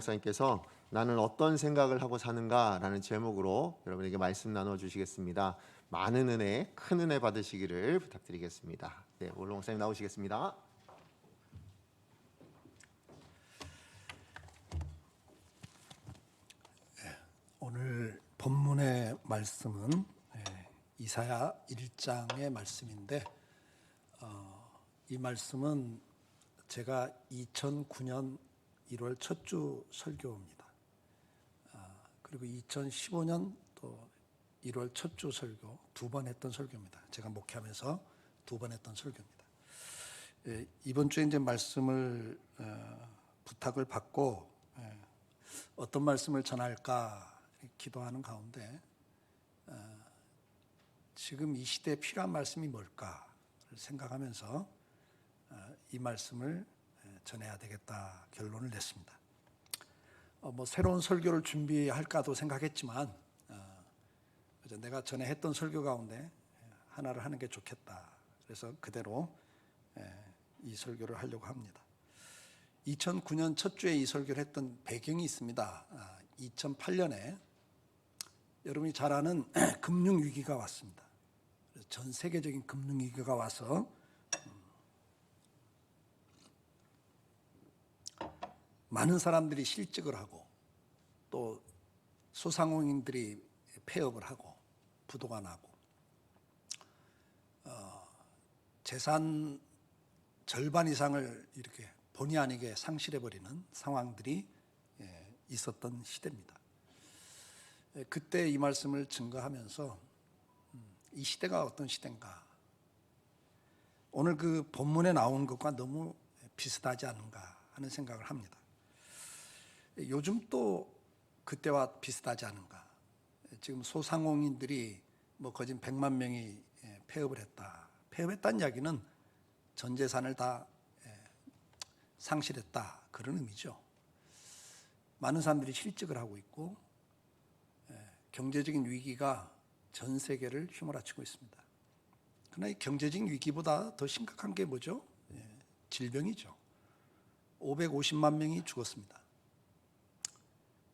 목사님께서 나는 어떤 생각을 하고 사는가라는 제목으로 여러분에게 말씀 나눠주시겠습니다. 많은 은혜, 큰 은혜 받으시기를 부탁드리겠습니다. 네, 오늘 목사님 나오시겠습니다. 오늘 본문의 말씀은 이사야 1장의 말씀인데 이 말씀은 제가 2009년 1월 첫 주 설교입니다. 그리고 2015년 또 1월 첫 주 설교 두 번 했던 설교입니다. 제가 목회하면서 두 번 했던 설교입니다. 이번 주에 이제 말씀을 부탁을 받고 어떤 말씀을 전할까 기도하는 가운데 지금 이 시대에 필요한 말씀이 뭘까 생각하면서 이 말씀을 전해야 되겠다 결론을 냈습니다. 새로운 설교를 준비할까도 생각했지만 내가 전에 했던 설교 가운데 하나를 하는 게 좋겠다. 그래서 그대로 이 설교를 하려고 합니다. 2009년 첫 주에 이 설교를 했던 배경이 있습니다. 2008년에 여러분이 잘 아는 금융위기가 왔습니다. 전 세계적인 금융위기가 와서 많은 사람들이 실직을 하고 또 소상공인들이 폐업을 하고 부도가 나고 재산 절반 이상을 이렇게 본의 아니게 상실해버리는 상황들이 있었던 시대입니다. 그때 이 말씀을 증거하면서 이 시대가 어떤 시대인가, 오늘 그 본문에 나온 것과 너무 비슷하지 않은가 하는 생각을 합니다. 요즘 또 그때와 비슷하지 않은가. 지금 소상공인들이 거진 100만 명이 폐업을 했다. 폐업했다는 이야기는 전 재산을 다 상실했다, 그런 의미죠. 많은 사람들이 실직을 하고 있고 경제적인 위기가 전 세계를 휘몰아치고 있습니다. 그러나 이 경제적인 위기보다 더 심각한 게 뭐죠? 질병이죠. 550만 명이 죽었습니다.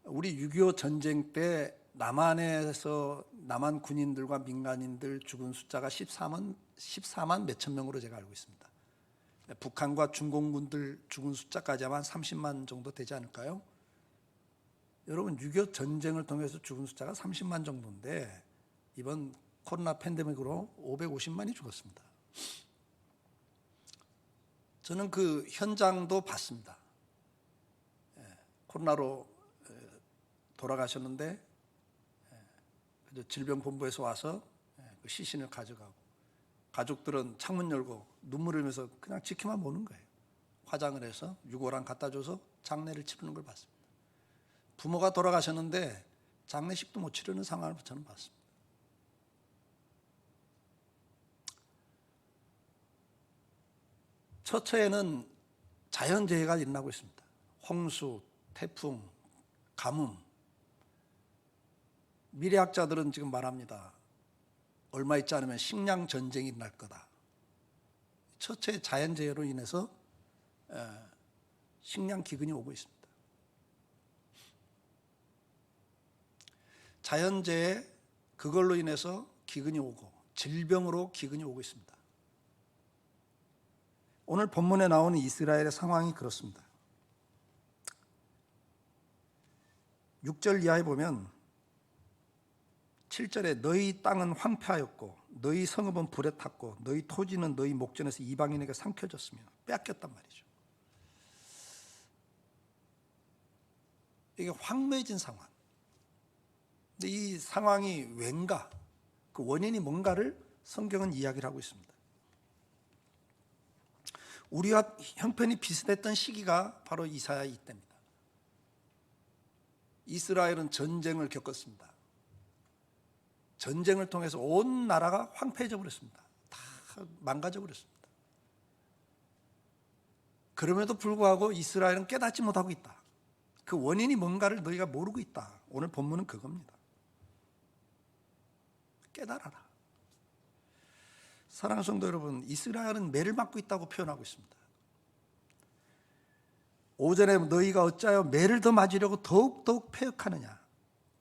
우리 6.25 전쟁 때 남한에서 남한 군인들과 민간인들 죽은 숫자가 14만 몇천 명으로 제가 알고 있습니다. 북한과 중공군들 죽은 숫자까지 하면 30만 정도 되지 않을까요? 여러분, 6.25 전쟁을 통해서 죽은 숫자가 30만 정도인데 이번 코로나 팬데믹으로 550만이 죽었습니다. 저는 그 현장도 봤습니다. 코로나로 돌아가셨는데 질병본부에서 와서 그 시신을 가져가고 가족들은 창문 열고 눈물 흘리면서 그냥 지켜만 보는 거예요. 화장을 해서 유골함 갖다 줘서 장례를 치르는 걸 봤습니다. 부모가 돌아가셨는데 장례식도 못 치르는 상황을 저는 봤습니다. 처처에는 자연재해가 일어나고 있습니다. 홍수, 태풍, 가뭄. 미래학자들은 지금 말합니다. 얼마 있지 않으면 식량 전쟁이 날 거다. 처처의 자연재해로 인해서 식량 기근이 오고 있습니다. 자연재해, 그걸로 인해서 기근이 오고 질병으로 기근이 오고 있습니다. 오늘 본문에 나오는 이스라엘의 상황이 그렇습니다. 6절 이하에 보면 7절에 너희 땅은 황폐하였고 너희 성읍은 불에 탔고 너희 토지는 너희 목전에서 이방인에게 삼켜졌으며 빼앗겼단 말이죠. 이게 황무해진 상황. 근데 이 상황이 왠가, 그 원인이 뭔가를 성경은 이야기를 하고 있습니다. 우리와 형편이 비슷했던 시기가 바로 이사야 이때입니다. 이스라엘은 전쟁을 겪었습니다. 전쟁을 통해서 온 나라가 황폐해져 버렸습니다. 다 망가져 버렸습니다. 그럼에도 불구하고 이스라엘은 깨닫지 못하고 있다. 그 원인이 뭔가를 너희가 모르고 있다. 오늘 본문은 그겁니다. 깨달아라. 사랑하는 성도 여러분, 이스라엘은 매를 맞고 있다고 표현하고 있습니다. 오전에 너희가 어찌하여 매를 더 맞으려고 더욱 패역하느냐.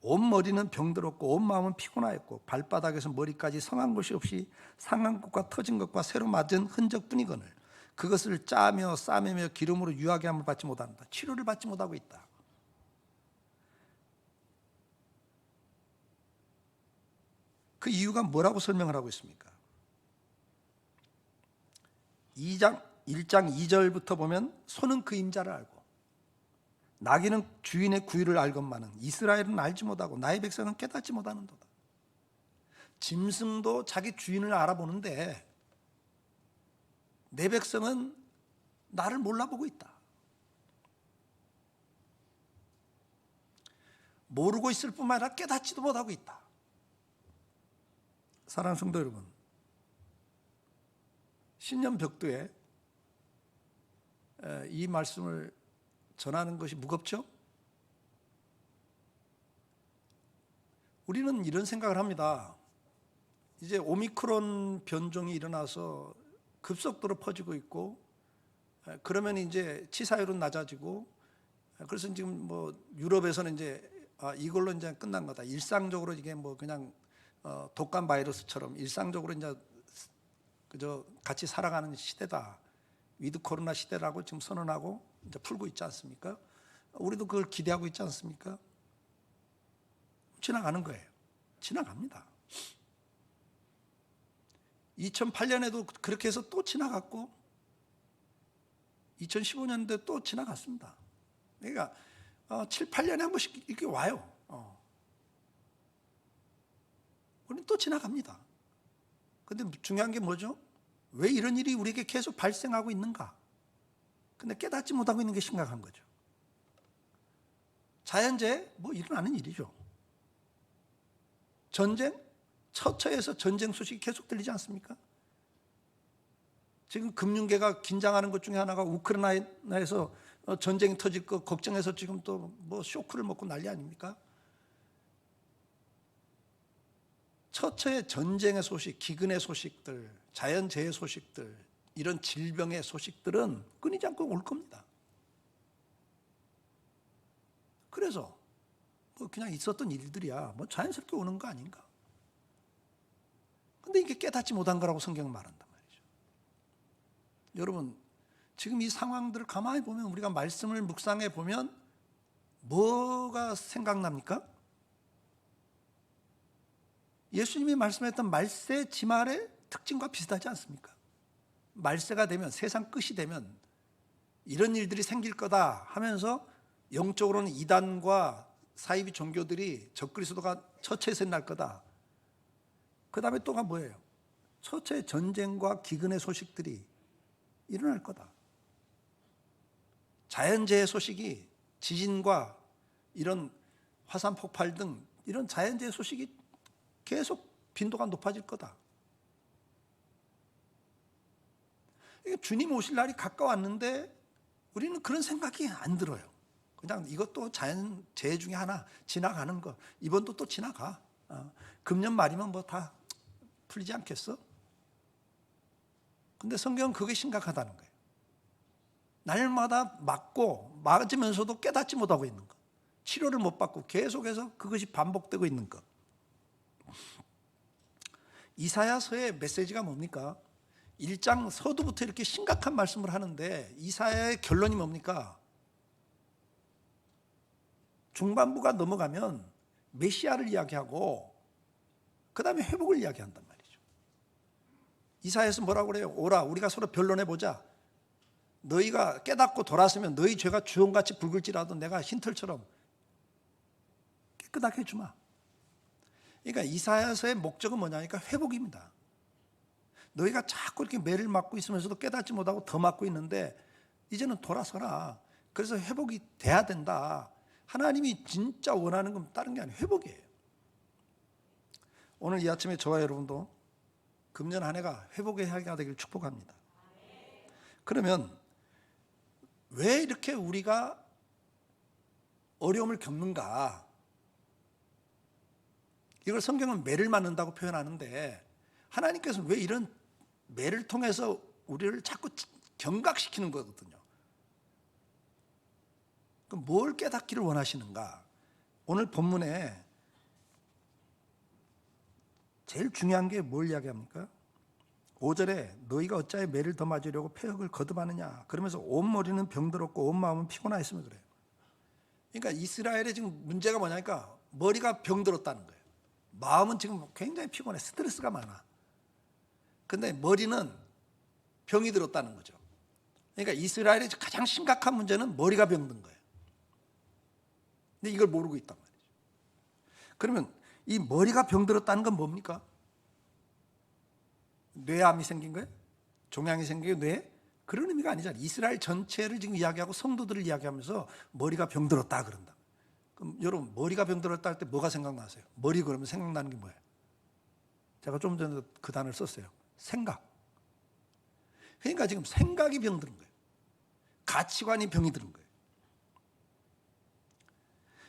온 머리는 병들었고 온 마음은 피곤하였고 발바닥에서 머리까지 성한 곳이 없이 상한 곳과 터진 것과 새로 맞은 흔적뿐이거늘 그것을 짜며 싸매며 기름으로 유하게 함을 받지 못한다. 치료를 받지 못하고 있다. 그 이유가 뭐라고 설명을 하고 있습니까? 1장 2절부터 보면 소는 그 임자를 알고 나귀는 주인의 구유를 알건만은 이스라엘은 알지 못하고 나의 백성은 깨닫지 못하는도다. 짐승도 자기 주인을 알아보는데 내 백성은 나를 몰라보고 있다. 모르고 있을 뿐만 아니라 깨닫지도 못하고 있다. 사랑하는 성도 여러분, 신년 벽두에 이 말씀을 전하는 것이 무겁죠? 우리는 이런 생각을 합니다. 이제 오미크론 변종이 일어나서 급속도로 퍼지고 있고, 그러면 이제 치사율은 낮아지고, 그래서 지금 뭐 유럽에서는 이제 이걸로 이제 끝난 거다. 일상적으로 이게 뭐 그냥 독감 바이러스처럼 일상적으로 이제 그저 같이 살아가는 시대다. 위드 코로나 시대라고 지금 선언하고 이제 풀고 있지 않습니까? 우리도 그걸 기대하고 있지 않습니까? 지나가는 거예요. 지나갑니다. 2008년에도 그렇게 해서 또 지나갔고 2015년도에 또 지나갔습니다. 그러니까 7, 8년에 한 번씩 이렇게 와요. 우리는 또 지나갑니다. 그런데 중요한 게 뭐죠? 왜 이런 일이 우리에게 계속 발생하고 있는가? 근데 깨닫지 못하고 있는 게 심각한 거죠. 자연재해 뭐 일어나는 일이죠. 전쟁, 처처에서 전쟁 소식이 계속 들리지 않습니까? 지금 금융계가 긴장하는 것 중에 하나가 우크라이나에서 전쟁이 터질 거 걱정해서 지금 또 뭐 쇼크를 먹고 난리 아닙니까? 처처의 전쟁의 소식, 기근의 소식들, 자연재해 소식들, 이런 질병의 소식들은 끊이지 않고 올 겁니다. 그래서 뭐 그냥 있었던 일들이야 뭐 자연스럽게 오는 거 아닌가? 근데 이게 깨닫지 못한 거라고 성경은 말한단 말이죠. 여러분, 지금 이 상황들을 가만히 보면, 우리가 말씀을 묵상해 보면 뭐가 생각납니까? 예수님이 말씀했던 말세 지말의 특징과 비슷하지 않습니까? 말세가 되면, 세상 끝이 되면 이런 일들이 생길 거다 하면서 영적으로는 이단과 사이비 종교들이 적그리스도가 처처에서 날 거다. 그 다음에 또가 뭐예요? 처처의 전쟁과 기근의 소식들이 일어날 거다. 자연재해 소식이, 지진과 이런 화산 폭발 등 이런 자연재해 소식이 계속 빈도가 높아질 거다. 주님 오실 날이 가까웠는데 우리는 그런 생각이 안 들어요. 그냥 이것도 자연재해 중에 하나, 지나가는 거. 이번도 또 지나가. 금년 말이면 뭐 다 풀리지 않겠어? 근데 성경은 그게 심각하다는 거예요. 날마다 맞으면서도 깨닫지 못하고 있는 거. 치료를 못 받고 계속해서 그것이 반복되고 있는 것. 이사야서의 메시지가 뭡니까? 1장 서두부터 이렇게 심각한 말씀을 하는데 이사야의 결론이 뭡니까? 중반부가 넘어가면 메시아를 이야기하고 그 다음에 회복을 이야기한단 말이죠. 이사야에서 뭐라고 그래요? 오라, 우리가 서로 변론해보자. 너희가 깨닫고 돌아서면 너희 죄가 주홍같이 붉을지라도 내가 흰털처럼 깨끗하게 해주마. 그러니까 이사야서의 목적은 뭐냐니까 회복입니다. 너희가 자꾸 이렇게 매를 맞고 있으면서도 깨닫지 못하고 더 맞고 있는데 이제는 돌아서라. 그래서 회복이 돼야 된다. 하나님이 진짜 원하는 건 다른 게 아니에요. 회복이에요. 오늘 이 아침에 저와 여러분도 금년 한 해가 회복의 해가 되길 축복합니다. 그러면 왜 이렇게 우리가 어려움을 겪는가? 이걸 성경은 매를 맞는다고 표현하는데 하나님께서는 왜 이런 매를 통해서 우리를 자꾸 경각시키는 거거든요. 그럼 뭘 깨닫기를 원하시는가? 오늘 본문에 제일 중요한 게 뭘 이야기합니까? 5절에 너희가 어찌하여 매를 더 맞으려고 폐역을 거듭하느냐, 그러면서 온 머리는 병들었고 온 마음은 피곤하였으며 그래요. 그러니까 이스라엘의 지금 문제가 뭐냐니까 머리가 병들었다는 거예요. 마음은 지금 굉장히 피곤해. 스트레스가 많아. 근데 머리는 병이 들었다는 거죠. 그러니까 이스라엘의 가장 심각한 문제는 머리가 병든 거예요. 근데 이걸 모르고 있단 말이죠. 그러면 이 머리가 병들었다는 건 뭡니까? 뇌암이 생긴 거예요? 종양이 생긴 뇌? 그런 의미가 아니잖아요. 이스라엘 전체를 지금 이야기하고 성도들을 이야기하면서 머리가 병들었다 그런다. 그럼 여러분 머리가 병들었다 할 때 뭐가 생각나세요? 머리 그러면 생각나는 게 뭐예요? 제가 좀 전에 그 단어를 썼어요. 생각. 그러니까 지금 생각이 병든 거예요. 가치관이 병이 드는 거예요.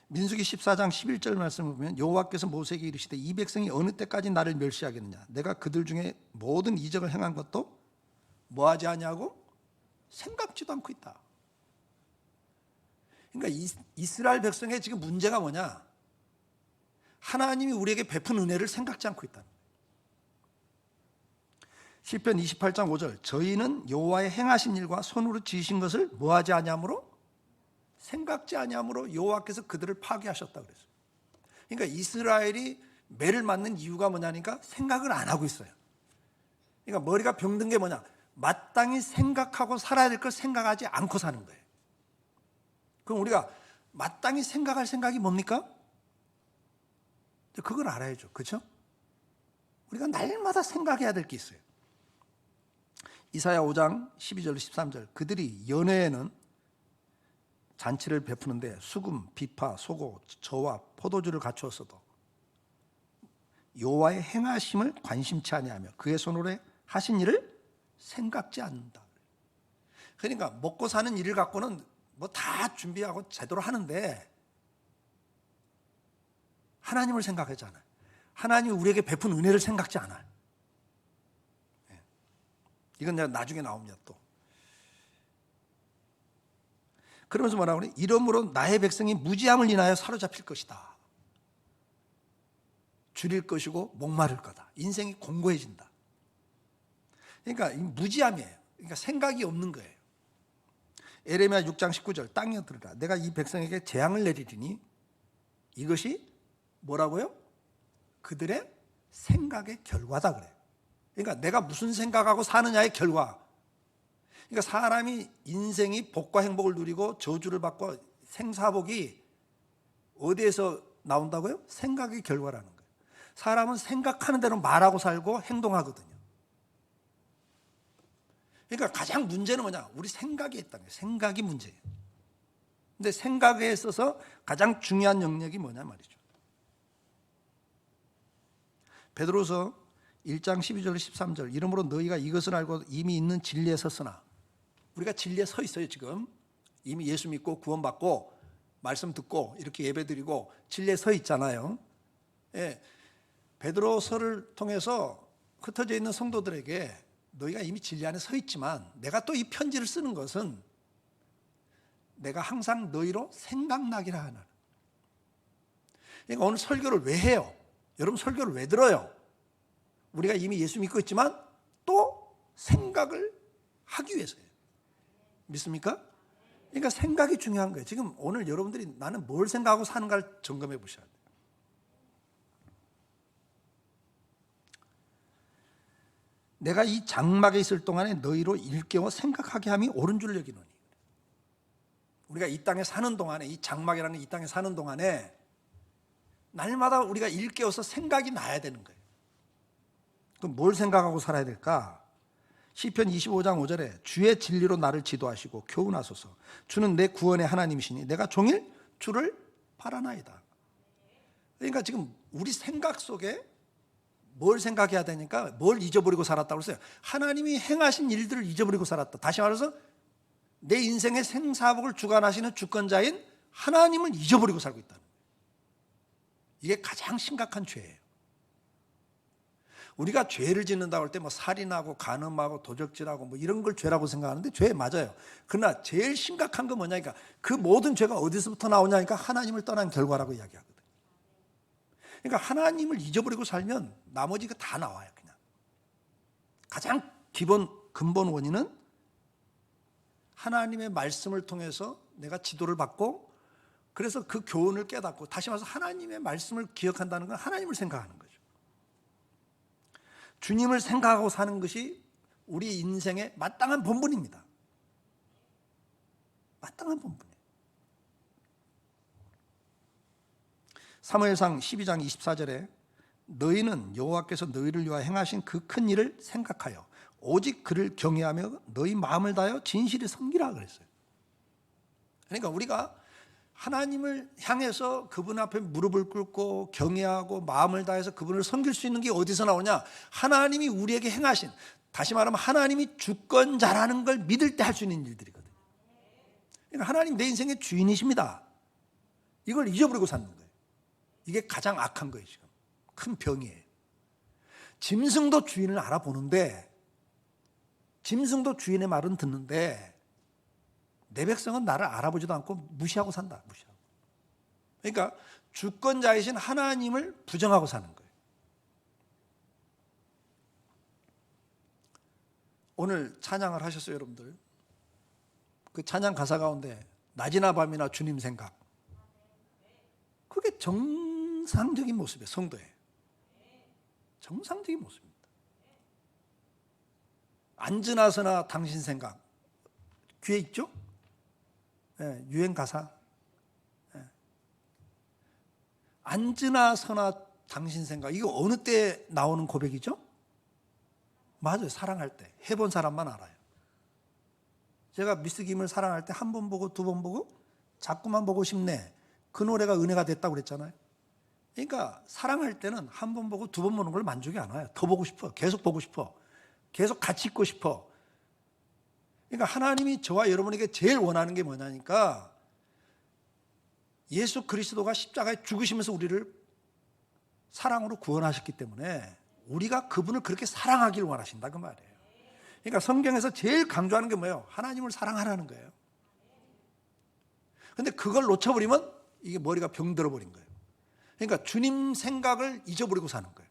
민수기 14장 11절 말씀을 보면 여호와께서 모세에게 이르시되 이 백성이 어느 때까지 나를 멸시하겠느냐, 내가 그들 중에 모든 이적을 행한 것도 뭐하지 않냐고? 생각지도 않고 있다. 그러니까 이스라엘 백성의 지금 문제가 뭐냐? 하나님이 우리에게 베푼 은혜를 생각지 않고 있다. 시편 28장 5절 저희는 여호와의 행하신 일과 손으로 지으신 것을 뭐하지 아니하므로? 생각지 아니하므로 여호와께서 그들을 파괴하셨다 그랬어요. 그러니까 이스라엘이 매를 맞는 이유가 뭐냐니까 생각을 안 하고 있어요. 그러니까 머리가 병든 게 뭐냐? 마땅히 생각하고 살아야 될 걸 생각하지 않고 사는 거예요. 그럼 우리가 마땅히 생각할 생각이 뭡니까? 그걸 알아야죠. 그렇죠? 우리가 날마다 생각해야 될 게 있어요. 이사야 5장 12절 13절 그들이 연회에는 잔치를 베푸는데 수금, 비파, 소고, 저와 포도주를 갖추었어도 여호와의 행하심을 관심치 아니하며 그의 손으로 하신 일을 생각지 않는다. 그러니까 먹고 사는 일을 갖고는 뭐 다 준비하고 제대로 하는데 하나님을 생각하지 않아요. 하나님이 우리에게 베푼 은혜를 생각지 않아요. 이건 내가 나중에 나옵니다 또. 그러면서 뭐라고 그래? 이러므로 나의 백성이 무지함을 인하여 사로잡힐 것이다. 줄일 것이고 목마를 거다. 인생이 공고해진다. 그러니까 무지함이에요. 그러니까 생각이 없는 거예요. 에레미야 6장 19절 땅에 들으라 내가 이 백성에게 재앙을 내리리니 이것이 뭐라고요? 그들의 생각의 결과다 그래요. 그러니까 내가 무슨 생각하고 사느냐의 결과. 그러니까 사람이 인생이 복과 행복을 누리고 저주를 받고 생사복이 어디에서 나온다고요? 생각의 결과라는 거예요. 사람은 생각하는 대로 말하고 살고 행동하거든요. 그러니까 가장 문제는 뭐냐? 우리 생각에 있다는 거예요. 생각이 문제예요. 근데 생각에 있어서 가장 중요한 영역이 뭐냐 말이죠. 베드로서 1장 12절 13절 이러므로 너희가 이것을 알고 이미 있는 진리에 섰으나 우리가 진리에 서 있어요. 지금 이미 예수 믿고 구원받고 말씀 듣고 이렇게 예배드리고 진리에 서 있잖아요. 예, 베드로서를 통해서 흩어져 있는 성도들에게 너희가 이미 진리 안에 서 있지만 내가 또 이 편지를 쓰는 것은 내가 항상 너희로 생각나기를 하는. 그러니까 오늘 설교를 왜 해요? 여러분 설교를 왜 들어요? 우리가 이미 예수 믿고 있지만 또 생각을 하기 위해서예요. 믿습니까? 그러니까 생각이 중요한 거예요. 지금 오늘 여러분들이 나는 뭘 생각하고 사는가를 점검해 보셔야 돼요. 내가 이 장막에 있을 동안에 너희로 일깨워 생각하게 함이 옳은 줄 여기노니. 우리가 이 땅에 사는 동안에 이 장막이라는 이 땅에 사는 동안에 날마다 우리가 일깨워서 생각이 나야 되는 거예요. 그럼 뭘 생각하고 살아야 될까? 시편 25장 5절에 주의 진리로 나를 지도하시고 교훈하소서. 주는 내 구원의 하나님이시니 내가 종일 주를 바라나이다. 그러니까 지금 우리 생각 속에 뭘 생각해야 되니까 뭘 잊어버리고 살았다고 했어요. 하나님이 행하신 일들을 잊어버리고 살았다. 다시 말해서 내 인생의 생사복을 주관하시는 주권자인 하나님을 잊어버리고 살고 있다는 거예요. 이게 가장 심각한 죄예요. 우리가 죄를 짓는다고 할 때 뭐 살인하고 간음하고 도적질하고 뭐 이런 걸 죄라고 생각하는데 죄 맞아요. 그러나 제일 심각한 건 뭐냐니까 그 모든 죄가 어디서부터 나오냐니까 하나님을 떠난 결과라고 이야기하거든요. 그러니까 하나님을 잊어버리고 살면 나머지가 다 나와요. 그냥 가장 근본 원인은 하나님의 말씀을 통해서 내가 지도를 받고 그래서 그 교훈을 깨닫고 다시 말해서 하나님의 말씀을 기억한다는 건 하나님을 생각하는 거죠. 주님을 생각하고 사는 것이 우리 인생의 마땅한 본분입니다. 마땅한 본분이에요. 사무엘상 12장 24절에 너희는 여호와께서 너희를 위하여 행하신 그 큰 일을 생각하여 오직 그를 경외하며 너희 마음을 다하여 진실히 섬기라 그랬어요. 그러니까 우리가 하나님을 향해서 그분 앞에 무릎을 꿇고 경외하고 마음을 다해서 그분을 섬길 수 있는 게 어디서 나오냐? 하나님이 우리에게 행하신, 다시 말하면 하나님이 주권자라는 걸 믿을 때 할 수 있는 일들이거든요. 그러니까 하나님 내 인생의 주인이십니다. 이걸 잊어버리고 사는 거예요. 이게 가장 악한 거예요. 지금 큰 병이에요. 짐승도 주인을 알아보는데, 짐승도 주인의 말은 듣는데 내 백성은 나를 알아보지도 않고 무시하고 산다. 무시하고. 그러니까 주권자이신 하나님을 부정하고 사는 거예요. 오늘 찬양을 하셨어요, 여러분들. 그 찬양 가사 가운데 낮이나 밤이나 주님 생각. 그게 정상적인 모습이에요, 성도예요. 정상적인 모습입니다. 앉으나 서나 당신 생각. 귀에 있죠? 예, 유행 가사. 예. 앉으나 서나 당신 생각. 이거 어느 때 나오는 고백이죠? 맞아요. 사랑할 때. 해본 사람만 알아요. 제가 미스 김을 사랑할 때 한 번 보고 두 번 보고 자꾸만 보고 싶네. 그 노래가 은혜가 됐다고 그랬잖아요. 그러니까 사랑할 때는 한 번 보고 두 번 보는 걸 만족이 안 와요. 더 보고 싶어. 계속 보고 싶어. 계속 같이 있고 싶어. 그러니까 하나님이 저와 여러분에게 제일 원하는 게 뭐냐니까 예수 그리스도가 십자가에 죽으시면서 우리를 사랑으로 구원하셨기 때문에 우리가 그분을 그렇게 사랑하길 원하신다 그 말이에요. 그러니까 성경에서 제일 강조하는 게 뭐예요? 하나님을 사랑하라는 거예요. 근데 그걸 놓쳐버리면 이게 머리가 병들어 버린 거예요. 그러니까 주님 생각을 잊어버리고 사는 거예요.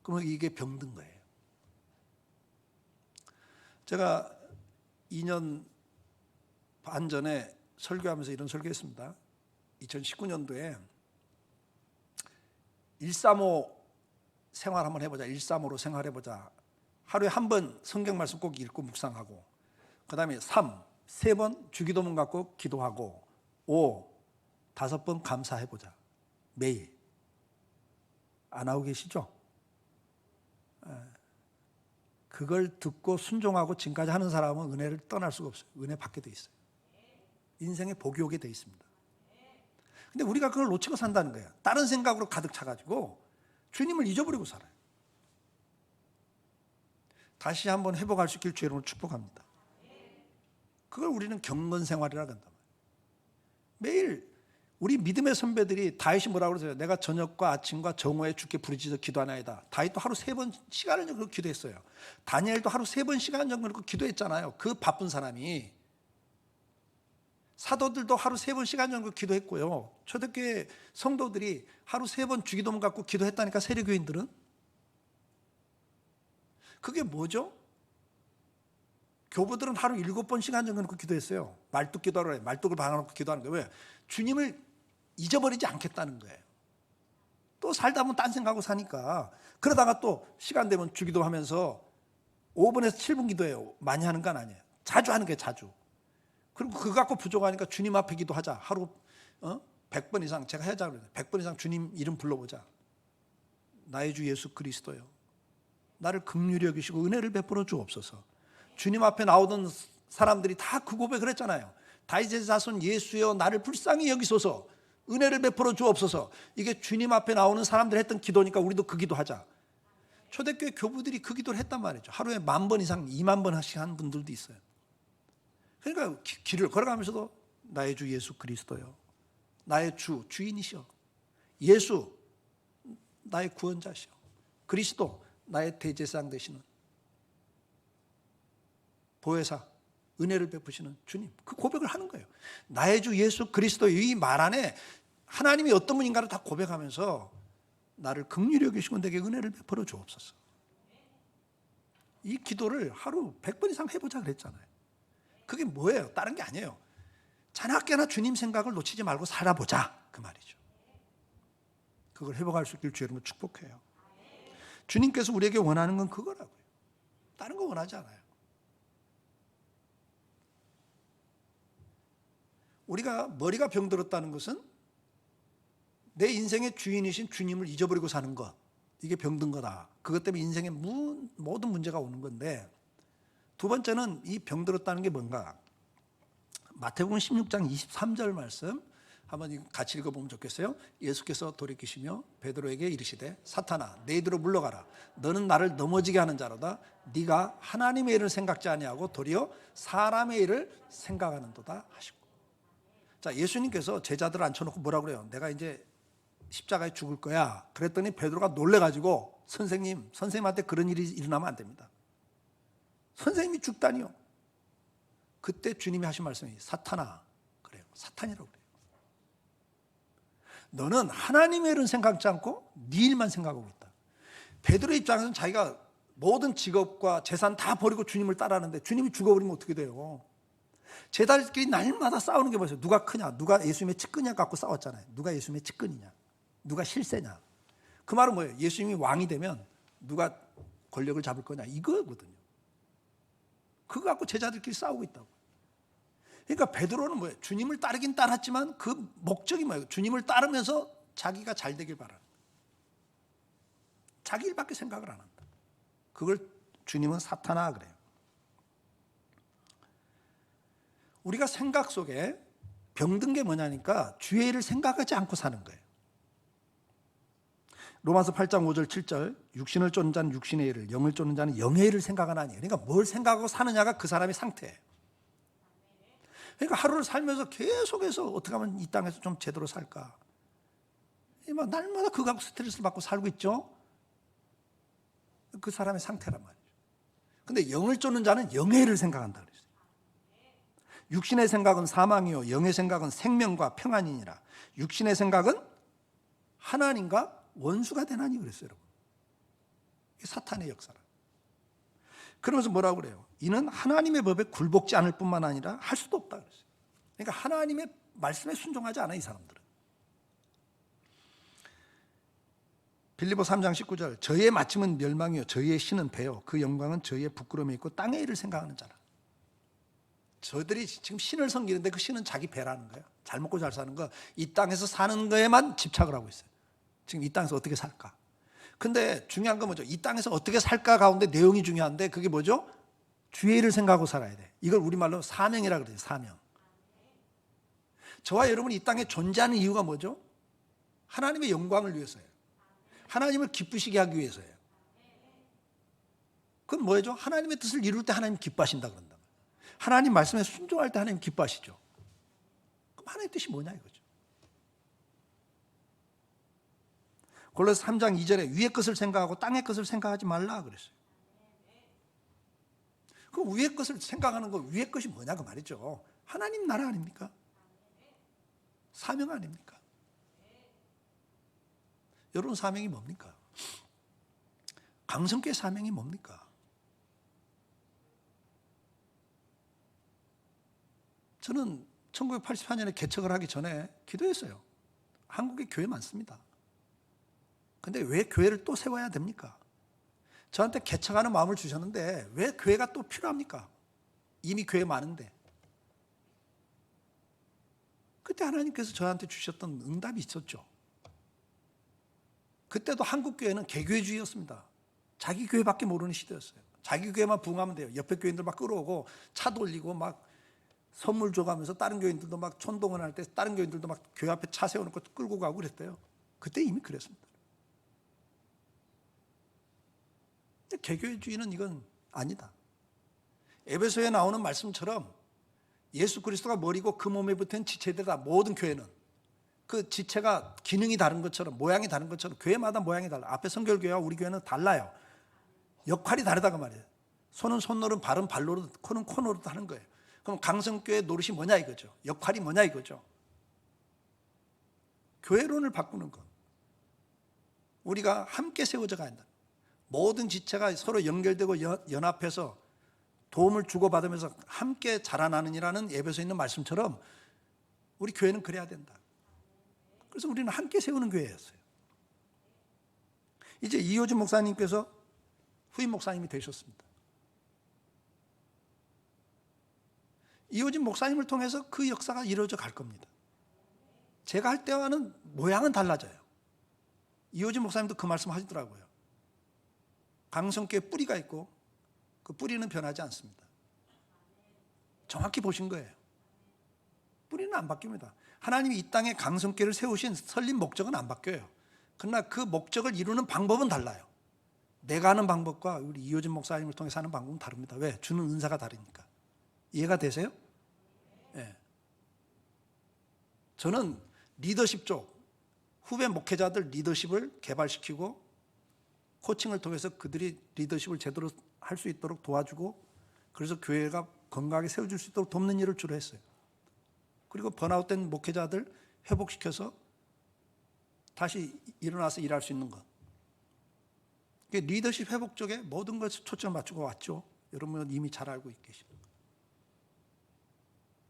그러면 이게 병든 거예요. 제가 2년 반 전에 설교하면서 이런 설교했습니다. 2019년도에 135 생활 한번 해보자. 135로 생활해보자. 하루에 한 번 성경 말씀 꼭 읽고 묵상하고, 그 다음에 3, 3번 주기도문 갖고 기도하고, 5, 5번 감사해보자. 매일. 안 하고 계시죠? 그걸 듣고 순종하고 지금까지 하는 사람은 은혜를 떠날 수가 없어요. 은혜 받게 돼 있어요. 인생에 복이 오게 돼 있습니다. 근데 우리가 그걸 놓치고 산다는 거예요. 다른 생각으로 가득 차가지고 주님을 잊어버리고 살아요. 다시 한번 회복할 수 있길 주의 이름으로 축복합니다. 그걸 우리는 경건생활이라고 한단 말이에요. 매일 우리 믿음의 선배들이 다윗이 뭐라고 그러세요? 내가 저녁과 아침과 정오에 주께 부르짖어 기도하나이다. 다윗도 하루 3번 시간을 정도 기도했어요. 다니엘도 하루 3번 시간 정도 기도했잖아요. 그 바쁜 사람이. 사도들도 하루 3번 시간 정도 기도했고요. 초대교회 성도들이 하루 3번 주기도문 갖고 기도했다니까, 세례교인들은. 그게 뭐죠? 교부들은 하루 7번 시간 정도 놓고 기도했어요. 말뚝 기도하러 해요. 말뚝을 박아놓고 기도하는 거예요. 왜? 주님을 잊어버리지 않겠다는 거예요. 또 살다 보면 딴 생각하고 사니까. 그러다가 또 시간 되면 주기도 하면서 5분에서 7분 기도해요. 많이 하는 건 아니에요. 자주 하는 게 자주. 그리고 그거 갖고 부족하니까 주님 앞에 기도하자. 하루 100번 이상, 제가 하자 그래요. 100번 이상 주님 이름 불러보자. 나의 주 예수 그리스도요, 나를 긍휼히 여기시고 은혜를 베풀어 주옵소서. 주님 앞에 나오던 사람들이 다 그 고백을 했잖아요. 다윗의 자손 예수여 나를 불쌍히 여기소서, 은혜를 베풀어 주옵소서. 이게 주님 앞에 나오는 사람들이 했던 기도니까 우리도 그 기도하자. 초대교회 교부들이 그 기도를 했단 말이죠. 하루에 10,000번 이상 20,000번씩 한 분들도 있어요. 그러니까 길을 걸어가면서도 나의 주 예수 그리스도요, 나의 주, 주인이시여, 예수 나의 구원자시여, 그리스도 나의 대제사장 되시는 보혜사 은혜를 베푸시는 주님, 그 고백을 하는 거예요. 나의 주 예수 그리스도의 이 말 안에 하나님이 어떤 분인가를 다 고백하면서 나를 긍휼히 여기시고 내게 은혜를 베풀어 주옵소서. 이 기도를 하루 100번 이상 해보자 그랬잖아요. 그게 뭐예요? 다른 게 아니에요. 자나깨나 주님 생각을 놓치지 말고 살아보자, 그 말이죠. 그걸 회복할 수 있길 주 여러분을 축복해요. 주님께서 우리에게 원하는 건 그거라고요. 다른 거 원하지 않아요. 우리가 머리가 병들었다는 것은 내 인생의 주인이신 주님을 잊어버리고 사는 것, 이게 병든 거다. 그것 때문에 인생의 모든 문제가 오는 건데, 두 번째는 이 병들었다는 게 뭔가? 마태복음 16장 23절 말씀 한번 같이 읽어보면 좋겠어요. 예수께서 돌이키시며 베드로에게 이르시되 사탄아 내 뒤로 물러가라. 너는 나를 넘어지게 하는 자로다. 네가 하나님의 일을 생각지 아니하고 도리어 사람의 일을 생각하는도다 하시고. 자, 예수님께서 제자들을 앉혀놓고 뭐라 그래요? 내가 이제 십자가에 죽을 거야. 그랬더니 베드로가 놀래가지고 선생님한테 그런 일이 일어나면 안 됩니다. 선생님이 죽다니요. 그때 주님이 하신 말씀이 사탄아 그래요. 사탄이라고 그래요. 너는 하나님의 일은 생각지 않고 네 일만 생각하고 있다. 베드로의 입장에서는 자기가 모든 직업과 재산 다 버리고 주님을 따라하는데 주님이 죽어버리면 어떻게 돼요? 제자들끼리 날마다 싸우는 게 뭐예요? 누가 크냐? 누가 예수님의 측근이냐 갖고 싸웠잖아요. 누가 예수님의 측근이냐? 누가 실세냐? 그 말은 뭐예요? 예수님이 왕이 되면 누가 권력을 잡을 거냐? 이거거든요. 그거 갖고 제자들끼리 싸우고 있다고. 그러니까 베드로는 뭐예요? 주님을 따르긴 따랐지만 그 목적이 뭐예요? 주님을 따르면서 자기가 잘 되길 바라는 거예요. 자기 일밖에 생각을 안 한다. 그걸 주님은 사탄아 그래요. 우리가 생각 속에 병든 게 뭐냐니까 주의 일을 생각하지 않고 사는 거예요. 로마서 8장 5절 7절 육신을 쫓는 자는 육신의 일을, 영을 쫓는 자는 영의 일을 생각하나니. 그러니까 뭘 생각하고 사느냐가 그 사람의 상태예요. 그러니까 하루를 살면서 계속해서 어떻게 하면 이 땅에서 좀 제대로 살까? 막 날마다 그거 갖고 스트레스를 받고 살고 있죠. 그 사람의 상태란 말이죠. 근데 영을 쫓는 자는 영의 일을 생각한다 그랬어요. 육신의 생각은 사망이요 영의 생각은 생명과 평안이니라. 육신의 생각은 하나님과 원수가 되나니 그랬어요, 여러분. 이게 사탄의 역사라. 그러면서 뭐라고 그래요? 이는 하나님의 법에 굴복지 않을 뿐만 아니라 할 수도 없다 그랬어요. 그러니까 하나님의 말씀에 순종하지 않아 이 사람들은. 빌립보 3장 19절 저희의 마침은 멸망이요 저희의 신은 배요 그 영광은 저희의 부끄러움이 있고 땅의 일을 생각하는 자라. 저들이 지금 신을 섬기는데 그 신은 자기 배라는 거예요. 잘 먹고 잘 사는 거, 이 땅에서 사는 거에만 집착을 하고 있어요. 지금 이 땅에서 어떻게 살까? 근데 중요한 건 뭐죠? 이 땅에서 어떻게 살까 가운데 내용이 중요한데 그게 뭐죠? 주의 일을 생각하고 살아야 돼. 이걸 우리말로 사명이라 그래요. 사명. 저와 여러분이 이 땅에 존재하는 이유가 뭐죠? 하나님의 영광을 위해서예요. 하나님을 기쁘시게 하기 위해서예요. 그건 뭐죠? 하나님의 뜻을 이룰 때 하나님 기뻐하신다 그런다. 하나님 말씀에 순종할 때 하나님 기뻐하시죠. 그럼 하나님의 뜻이 뭐냐 이거죠. 골로새 3장 2절에 위의 것을 생각하고 땅의 것을 생각하지 말라 그랬어요. 그 위의 것을 생각하는 거 위의 것이 뭐냐 그 말이죠. 하나님 나라 아닙니까? 사명 아닙니까? 여러분 사명이 뭡니까? 강성교회 사명이 뭡니까? 저는 1984년에 개척을 하기 전에 기도했어요. 한국에 교회 많습니다. 근데 왜 교회를 또 세워야 됩니까? 저한테 개척하는 마음을 주셨는데 왜 교회가 또 필요합니까? 이미 교회 많은데. 그때 하나님께서 저한테 주셨던 응답이 있었죠. 그때도 한국 교회는 개교회주의였습니다. 자기 교회밖에 모르는 시대였어요. 자기 교회만 부흥하면 돼요. 옆에 교인들 막 끌어오고 차 돌리고 막 선물 줘가면서 다른 교인들도 막 촌동을 할 때 다른 교인들도 막 교회 앞에 차 세워놓고 끌고 가고 그랬대요. 그때 이미 그랬습니다. 근데 개교회주의는 이건 아니다. 에베소에 나오는 말씀처럼 예수 그리스도가 머리고 그 몸에 붙은 지체들이다. 모든 교회는 그 지체가 기능이 다른 것처럼, 모양이 다른 것처럼 교회마다 모양이 달라. 앞에 성결교회와 우리 교회는 달라요. 역할이 다르다고 말이에요. 손은 손노릇, 발은 발노릇, 코는 코노릇 하는 거예요. 그럼 강성교회 노릇이 뭐냐 이거죠. 역할이 뭐냐 이거죠. 교회론을 바꾸는 것. 우리가 함께 세워져 가야 한다. 모든 지체가 서로 연결되고 연합해서 도움을 주고받으면서 함께 자라나느니라는 에베소에 있는 말씀처럼 우리 교회는 그래야 된다. 그래서 우리는 함께 세우는 교회였어요. 이제 이효진 목사님께서 후임 목사님이 되셨습니다. 이효진 목사님을 통해서 그 역사가 이루어져 갈 겁니다. 제가 할 때와는 모양은 달라져요. 이효진 목사님도 그 말씀 하시더라고요. 강성교회 뿌리가 있고 그 뿌리는 변하지 않습니다. 정확히 보신 거예요. 뿌리는 안 바뀝니다. 하나님이 이 땅에 강성교회를 세우신 설립 목적은 안 바뀌어요. 그러나 그 목적을 이루는 방법은 달라요. 내가 하는 방법과 우리 이효진 목사님을 통해서 하는 방법은 다릅니다. 왜? 주는 은사가 다르니까. 이해가 되세요? 네. 저는 리더십 쪽, 후배 목회자들 리더십을 개발시키고 코칭을 통해서 그들이 리더십을 제대로 할 수 있도록 도와주고, 그래서 교회가 건강하게 세워질 수 있도록 돕는 일을 주로 했어요. 그리고 번아웃된 목회자들 회복시켜서 다시 일어나서 일할 수 있는 것. 리더십 회복 쪽에 모든 것을 초점을 맞추고 왔죠. 여러분은 이미 잘 알고 계십니다.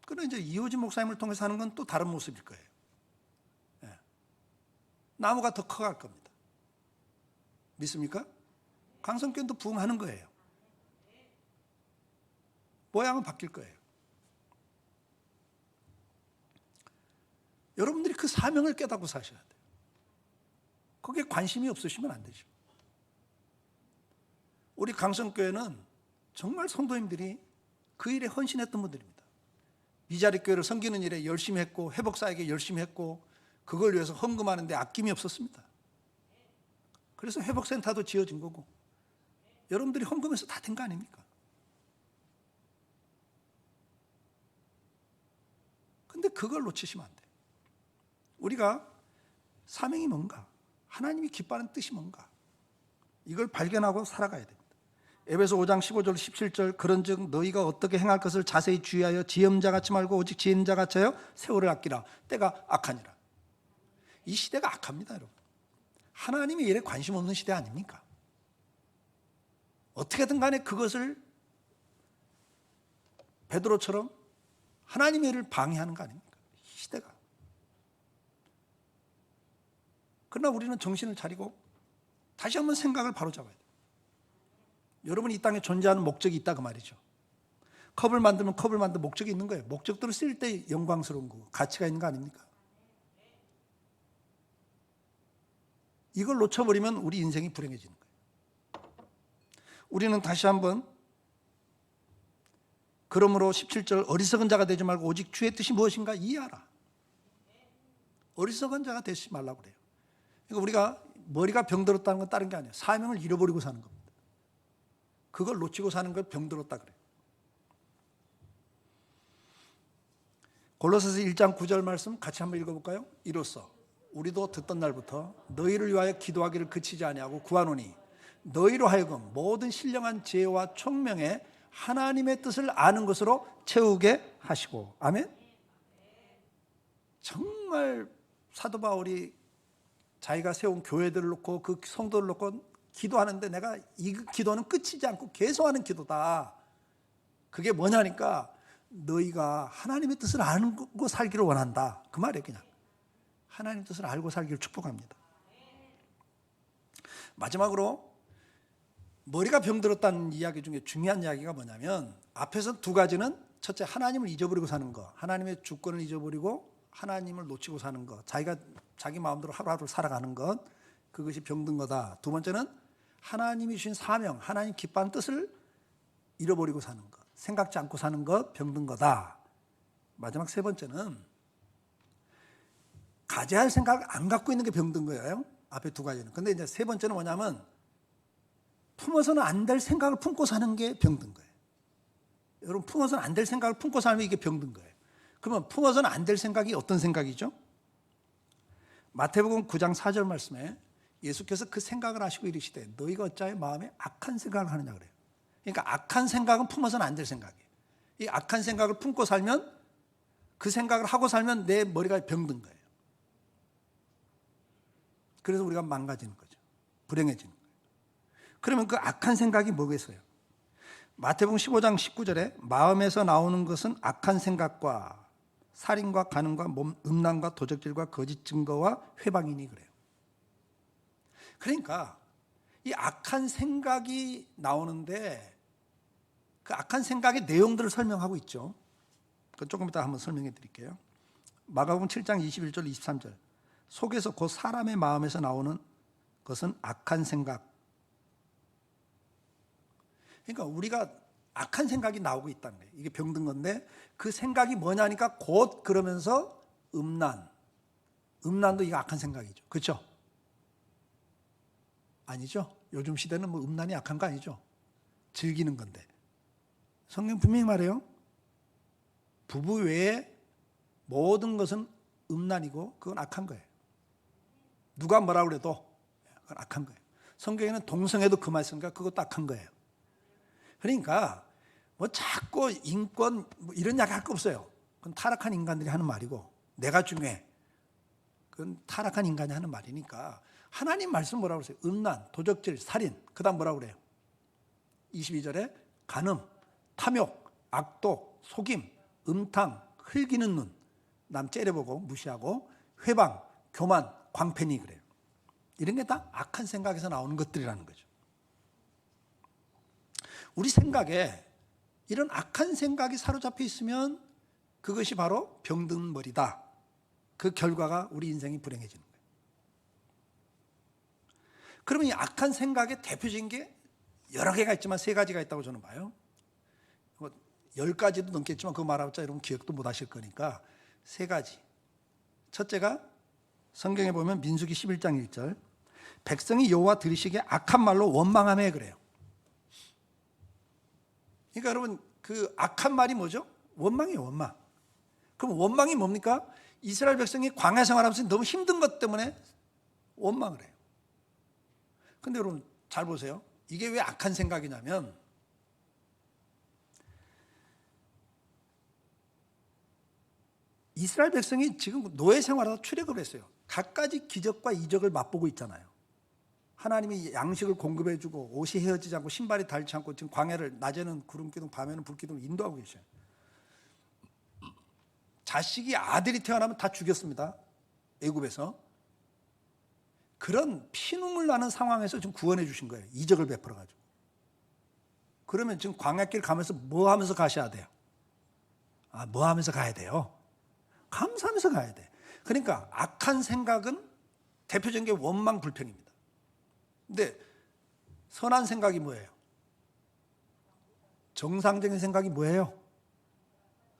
그러나 이제 이효진 목사님을 통해서 하는 건 또 다른 모습일 거예요. 네. 나무가 더 커갈 겁니다. 믿습니까? 강성교회도 부흥하는 거예요. 모양은 바뀔 거예요. 여러분들이 그 사명을 깨닫고 사셔야 돼요. 거기에 관심이 없으시면 안 되죠. 우리 강성교회는 정말 성도님들이 그 일에 헌신했던 분들입니다. 미자리 교회를 섬기는 일에 열심히 했고, 회복사에게 열심히 했고, 그걸 위해서 헌금하는 데 아낌이 없었습니다. 그래서 회복센터도 지어진 거고, 여러분들이 헌금해서 다 된 거 아닙니까? 근데 그걸 놓치시면 안 돼요. 우리가 사명이 뭔가, 하나님이 기뻐하는 뜻이 뭔가, 이걸 발견하고 살아가야 됩니다. 에베소 5장 15절 17절 그런즉 너희가 어떻게 행할 것을 자세히 주의하여 지혜자같이 말고 오직 지혜자같이 하여 세월을 아끼라. 때가 악하니라. 이 시대가 악합니다, 여러분. 하나님의 일에 관심 없는 시대 아닙니까? 어떻게든 간에 그것을 베드로처럼 하나님의 일을 방해하는 거 아닙니까? 이 시대가. 그러나 우리는 정신을 차리고 다시 한번 생각을 바로잡아야 돼요. 여러분이 이 땅에 존재하는 목적이 있다 그 말이죠. 컵을 만들면 컵을 만들 목적이 있는 거예요. 목적대로 쓸 때 영광스러운 거, 가치가 있는 거 아닙니까? 이걸 놓쳐버리면 우리 인생이 불행해지는 거예요. 우리는 다시 한번 그러므로 17절 어리석은 자가 되지 말고 오직 주의 뜻이 무엇인가 이해하라. 어리석은 자가 되지 말라고 그래요. 그러니까 우리가 머리가 병들었다는 건 다른 게 아니에요. 사명을 잃어버리고 사는 겁니다. 그걸 놓치고 사는 걸 병들었다 그래요. 골로새서 1장 9절 말씀 같이 한번 읽어볼까요? 이로써 우리도 듣던 날부터 너희를 위하여 기도하기를 그치지 아니하고 구하노니 너희로 하여금 모든 신령한 지혜와 총명에 하나님의 뜻을 아는 것으로 채우게 하시고. 아멘. 정말 사도 바울이 자기가 세운 교회들을 놓고 그 성도를 놓고 기도하는데 내가 이 기도는 끝이지 않고 계속하는 기도다. 그게 뭐냐니까 너희가 하나님의 뜻을 알고 살기를 원한다. 그 말이에요. 그냥 하나님의 뜻을 알고 살기를 축복합니다. 마지막으로 머리가 병들었다는 이야기 중에 중요한 이야기가 뭐냐면 앞에서 두 가지는 첫째 하나님을 잊어버리고 사는 거, 하나님의 주권을 잊어버리고 하나님을 놓치고 사는 거, 자기가 자기 마음대로 하루하루 살아가는 것, 그것이 병든 거다. 두 번째는 하나님이 주신 사명, 하나님 기뻐하는 뜻을 잃어버리고 사는 것, 생각지 않고 사는 것, 병든 거다. 마지막 세 번째는 가져야 할 생각을 안 갖고 있는 게 병든 거예요. 앞에 두 가지는. 근데 이제 세 번째는 뭐냐면 품어서는 안 될 생각을 품고 사는 게 병든 거예요. 여러분, 품어서는 안 될 생각을 품고 살면 이게 병든 거예요. 그러면 품어서는 안 될 생각이 어떤 생각이죠? 마태복음 9장 4절 말씀에 예수께서 그 생각을 하시고 이르시되 너희가 어찌하여 마음에 악한 생각을 하느냐 그래요. 그러니까 악한 생각은 품어서는 안 될 생각이에요. 이 악한 생각을 품고 살면, 그 생각을 하고 살면 내 머리가 병든 거예요. 그래서 우리가 망가지는 거죠. 불행해지는 거예요. 그러면 그 악한 생각이 뭐겠어요? 마태복음 15장 19절에 마음에서 나오는 것은 악한 생각과 살인과 간음과 음란과 도적질과 거짓 증거와 회방이니 그래요. 그러니까 이 악한 생각이 나오는데 그 악한 생각의 내용들을 설명하고 있죠. 그건 조금 이따 한번 설명해 드릴게요. 마가복음 7장 21절 23절 속에서 곧 사람의 마음에서 나오는 것은 악한 생각. 그러니까 우리가 악한 생각이 나오고 있다는 거예요. 이게 병든 건데 그 생각이 뭐냐니까 곧 그러면서 음란도 이거 악한 생각이죠. 그렇죠? 아니죠? 요즘 시대는 뭐 음란이 악한 거 아니죠? 즐기는 건데. 성경 분명히 말해요. 부부 외에 모든 것은 음란이고 그건 악한 거예요. 누가 뭐라 그래도 그건 악한 거예요. 성경에는 동성애도 그 말씀이니까 그것도 악한 거예요. 그러니까 뭐 자꾸 인권 뭐 이런 이야기 할 거 없어요. 그건 타락한 인간들이 하는 말이고 내가 중요해. 그건 타락한 인간이 하는 말이니까 하나님 말씀 뭐라고 그러세요? 음란, 도적질, 살인. 그 다음 뭐라고 그래요? 22절에 간음, 탐욕, 악독, 속임, 음탕, 흘기는 눈, 남 째려보고 무시하고 회방, 교만, 광팬이 그래요. 이런 게 다 악한 생각에서 나오는 것들이라는 거죠. 우리 생각에 이런 악한 생각이 사로잡혀 있으면 그것이 바로 병든 머리다. 그 결과가 우리 인생이 불행해지는 거예요. 그러면 이 악한 생각의 대표적인 게 여러 개가 있지만 세 가지가 있다고 저는 봐요. 10가지도 넘겠지만 그거 말하자 여러분 기억도 못 하실 거니까 세 가지. 첫째가 성경에 보면 민수기 11장 1절 백성이 여호와 들으시기에 악한 말로 원망하며 그래요. 그러니까 여러분 그 악한 말이 뭐죠? 원망이에요. 원망. 그럼 원망이 뭡니까? 이스라엘 백성이 광야 생활하면서 너무 힘든 것 때문에 원망을 해요. 근데 여러분 잘 보세요. 이게 왜 악한 생각이냐면 이스라엘 백성이 지금 노예 생활하다 출애굽을 했어요. 갖가지 기적과 이적을 맛보고 있잖아요. 하나님이 양식을 공급해주고 옷이 헤어지지 않고 신발이 닳지 않고 지금 광야를 낮에는 구름기둥 밤에는 불기둥을 인도하고 계셔요. 자식이 아들이 태어나면 다 죽였습니다. 애굽에서. 그런 피눈물 나는 상황에서 지금 구원해 주신 거예요. 이적을 베풀어 가지고. 그러면 지금 광야길 가면서 뭐 하면서 가셔야 돼요? 뭐 하면서 가야 돼요? 감사하면서 가야 돼. 그러니까 악한 생각은 대표적인 게 원망 불평입니다. 근데 선한 생각이 뭐예요? 정상적인 생각이 뭐예요?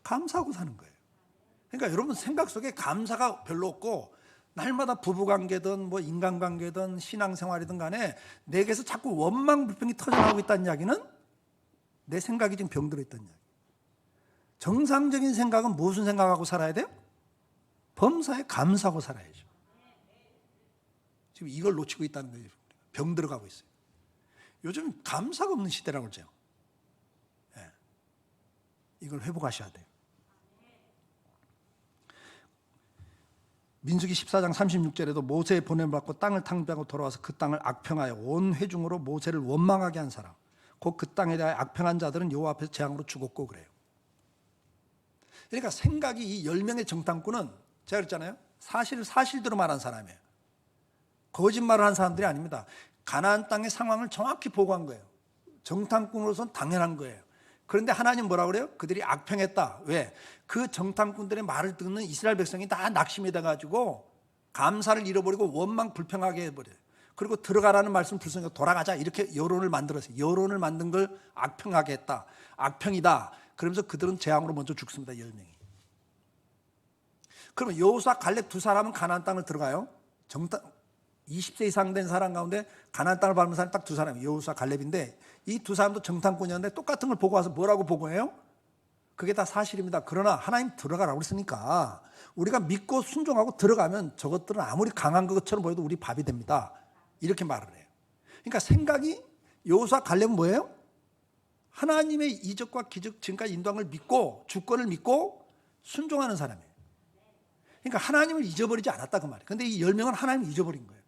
감사하고 사는 거예요. 그러니까 여러분 생각 속에 감사가 별로 없고 날마다 부부관계든 뭐 인간관계든 신앙생활이든 간에 내게서 자꾸 원망 불평이 터져나오고 있다는 이야기는 내 생각이 지금 병들어 있다는 이야기. 정상적인 생각은 무슨 생각하고 살아야 돼요? 범사에 감사하고 살아야죠. 지금 이걸 놓치고 있다는 거예요. 병 들어가고 있어요. 요즘 감사가 없는 시대라고 그러죠. 네. 이걸 회복하셔야 돼요. 민수기 14장 36절에도 모세의 보냄을 받고 땅을 탕비하고 돌아와서 그 땅을 악평하여 온 회중으로 모세를 원망하게 한 사람 곧 그 땅에 대하여 악평한 자들은 여호와 앞에서 재앙으로 죽었고 그래요. 그러니까 생각이 이 10명의 정탐꾼은 제가 그랬잖아요. 사실대로 말한 사람이에요. 거짓말을 한 사람들이 아닙니다. 가나안 땅의 상황을 정확히 보고한 거예요. 정탐꾼으로서는 당연한 거예요. 그런데 하나님 뭐라고 그래요? 그들이 악평했다. 왜? 그 정탐꾼들의 말을 듣는 이스라엘 백성이 다 낙심이 돼가지고 감사를 잃어버리고 원망 불평하게 해버려요. 그리고 들어가라는 말씀 불순하게 돌아가자 이렇게 여론을 만들었어요. 여론을 만든 걸 악평하게 했다. 악평이다. 그러면서 그들은 재앙으로 먼저 죽습니다. 10명이. 그러면 여호수아 갈렙 두 사람은 가나안 땅을 들어가요. 20세 이상 된 사람 가운데 가나안 땅을 밟는 사람이 딱 두 사람이에요. 여호수아 갈렙인데 이 두 사람도 정탐꾼이었는데 똑같은 걸 보고 와서 뭐라고 보고해요? 그게 다 사실입니다. 그러나 하나님 들어가라고 그랬으니까 우리가 믿고 순종하고 들어가면 저것들은 아무리 강한 것처럼 보여도 우리 밥이 됩니다. 이렇게 말을 해요. 그러니까 생각이 여호수아 갈렙은 뭐예요? 하나님의 이적과 기적, 지금까지 인도한 걸 믿고 주권을 믿고 순종하는 사람이에요. 그러니까 하나님을 잊어버리지 않았다 그 말이에요. 그런데 이 10명은 하나님을 잊어버린 거예요.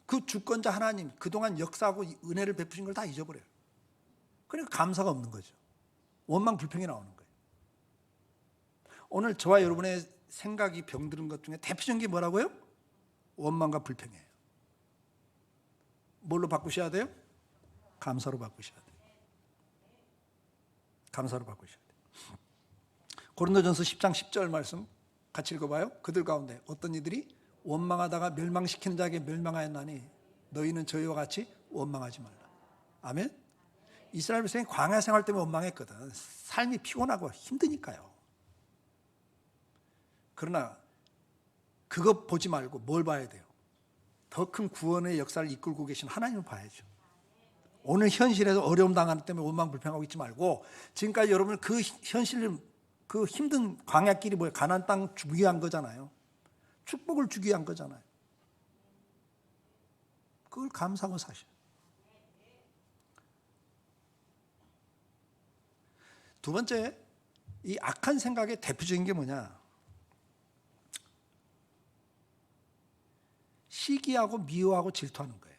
그 주권자 하나님, 그동안 역사하고 은혜를 베푸신 걸 다 잊어버려요. 그러니까 감사가 없는 거죠. 원망 불평이 나오는 거예요. 오늘 저와 여러분의 생각이 병드는 것 중에 대표적인 게 뭐라고요? 원망과 불평이에요. 뭘로 바꾸셔야 돼요? 감사로 바꾸셔야 돼요. 감사로 바꾸셔야 돼요. 고린도전서 10장 10절 말씀 같이 읽어봐요. 그들 가운데 어떤 이들이 원망하다가 멸망시키는 자에게 멸망하였나니 너희는 저희와 같이 원망하지 말라. 아멘. 이스라엘 백성이 광야 생활 때문에 원망했거든. 삶이 피곤하고 힘드니까요. 그러나 그것 보지 말고 뭘 봐야 돼요? 더 큰 구원의 역사를 이끌고 계신 하나님을 봐야죠. 오늘 현실에서 어려움 당하는 때문에 원망 불평하고 있지 말고 지금까지 여러분을 그 현실, 그 힘든 광야길이 뭐예요? 가나안 땅 주기 위한 거잖아요. 축복을 주기 위한 거잖아요. 그걸 감사하고 사셔. 두 번째, 이 악한 생각의 대표적인 게 뭐냐? 시기하고 미워하고 질투하는 거예요.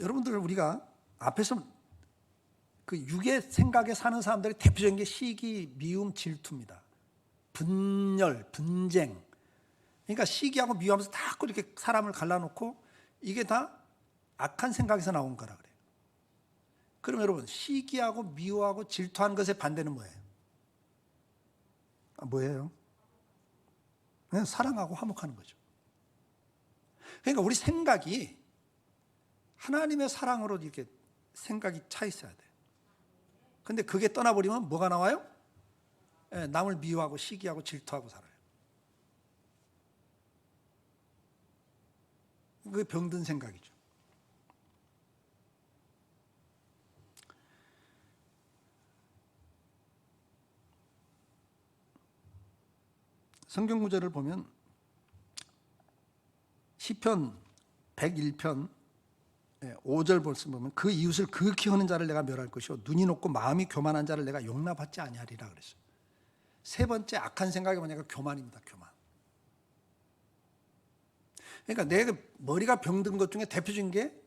여러분들 우리가 앞에서 그 육의 생각에 사는 사람들의 대표적인 게 시기, 미움, 질투입니다. 분열, 분쟁. 그러니까 시기하고 미워하면서 자꾸 이렇게 사람을 갈라놓고 이게 다 악한 생각에서 나온 거라 그래요. 그럼 여러분 시기하고 미워하고 질투하는 것의 반대는 뭐예요? 뭐예요? 그냥 사랑하고 화목하는 거죠. 그러니까 우리 생각이 하나님의 사랑으로 이렇게 생각이 차 있어야 돼요. 근데 그게 떠나버리면 뭐가 나와요? 남을 미워하고 시기하고 질투하고 살아요. 그게 병든 생각이죠. 성경 구절을 보면 시편 101편 5절 말씀 보면 그 이웃을 극히 하는 자를 내가 멸할 것이요 눈이 높고 마음이 교만한 자를 내가 용납하지 아니하리라 그랬어요. 세 번째 악한 생각이 뭐냐면 교만입니다. 교만. 그러니까 내 머리가 병든 것 중에 대표적인 게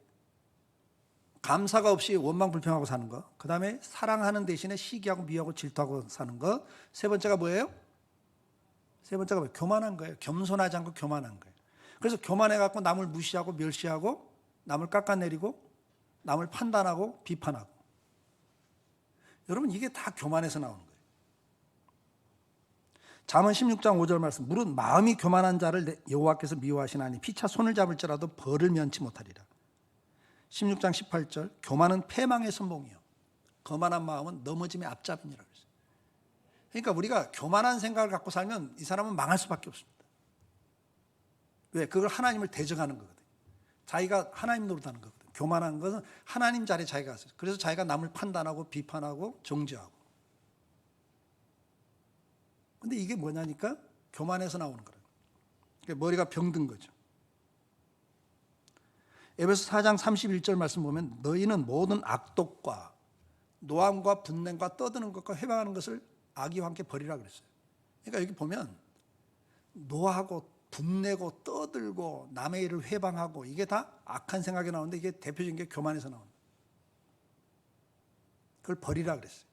감사가 없이 원망 불평하고 사는 거, 그 다음에 사랑하는 대신에 시기하고 미워하고 질투하고 사는 거, 세 번째가 뭐예요? 세 번째가 뭐예요? 교만한 거예요. 겸손하지 않고 교만한 거예요. 그래서 교만해갖고 남을 무시하고 멸시하고 남을 깎아내리고 남을 판단하고 비판하고. 여러분 이게 다 교만에서 나오는 거예요. 잠언 16장 5절 말씀, 무릇 마음이 교만한 자를 여호와께서 미워하시나니 피차 손을 잡을지라도 벌을 면치 못하리라. 16장 18절, 교만은 패망의 선봉이요 거만한 마음은 넘어짐의 앞잡이니라 그랬어요. 그러니까 우리가 교만한 생각을 갖고 살면 이 사람은 망할 수밖에 없습니다. 왜? 그걸 하나님을 대적하는 거거든요. 자기가 하나님 노릇하는 거거든요. 교만한 것은 하나님 자리에 자기가 갔어요. 그래서 자기가 남을 판단하고 비판하고 정죄하고. 근데 이게 뭐냐니까 교만에서 나오는 거예요. 머리가 병든 거죠. 에베소 4장 31절 말씀 보면 너희는 모든 악독과 노함과 분냄과 떠드는 것과 회방하는 것을 악의와 함께 버리라 그랬어요. 그러니까 여기 보면 노하고 분내고 떠들고 남의 일을 회방하고 이게 다 악한 생각이 나오는데 이게 대표적인 게 교만에서 나옵니다. 그걸 버리라 그랬어요.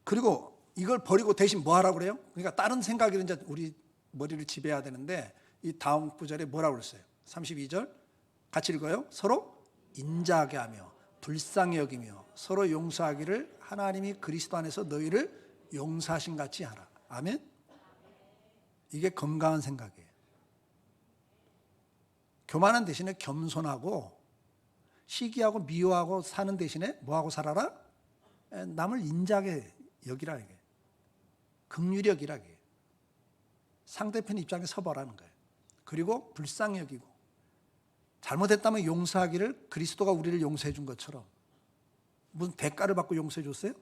그리고 이걸 버리고 대신 뭐 하라고 그래요? 그러니까 다른 생각이 이제 우리 머리를 지배해야 되는데 이 다음 구절에 뭐라고 그랬어요? 32절 같이 읽어요. 서로 인자하게 하며 불쌍히 여기며 서로 용서하기를 하나님이 그리스도 안에서 너희를 용서하신 같이 하라. 아멘. 이게 건강한 생각이에요. 교만한 대신에 겸손하고 시기하고 미워하고 사는 대신에 뭐하고 살아라? 남을 인자하게 여기라 이게. 긍휼히 여기라 이게. 상대편 입장에 서보라는 거예요. 그리고 불쌍히 여기고 잘못했다면 용서하기를 그리스도가 우리를 용서해 준 것처럼 무슨 대가를 받고 용서해 줬어요?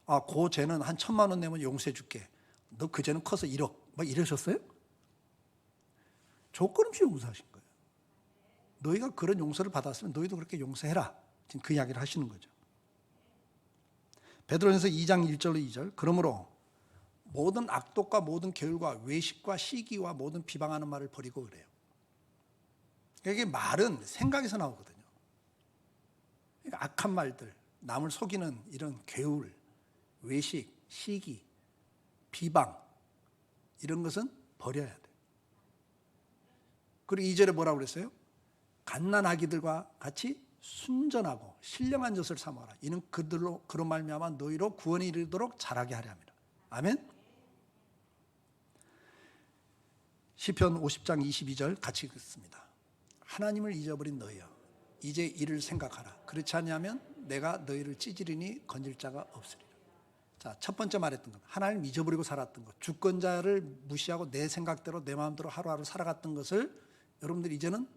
아, 그 죄는 한 1,000만 원 내면 용서해 줄게. 너 그 죄는 커서 1억. 막 이러셨어요? 조건 없이 용서하신 거예요. 너희가 그런 용서를 받았으면 너희도 그렇게 용서해라. 지금 그 이야기를 하시는 거죠. 베드로전서 2장 1절로 2절. 그러므로 모든 악독과 모든 계율과 외식과 시기와 모든 비방하는 말을 버리고 그래요. 이게 말은 생각에서 나오거든요. 그러니까 악한 말들, 남을 속이는 이런 계율, 외식, 시기, 비방 이런 것은 버려야 돼요. 그리고 2절에 뭐라고 그랬어요? 갓난아기들과 같이 순전하고 신령한 젖을 삼아라. 이는 그들로 그런 말미암아 너희로 구원에 이르도록 자라게 하려 함이라. 아멘. 시편 50장 22절 같이 읽습니다. 하나님을 잊어버린 너희여, 이제 이를 생각하라. 그렇지 않냐면 내가 너희를 찌질이니 건질 자가 없으리라. 자, 첫 번째 말했던 것, 하나님 잊어버리고 살았던 것, 주권자를 무시하고 내 생각대로 내 마음대로 하루하루 살아갔던 것을 여러분들 이제는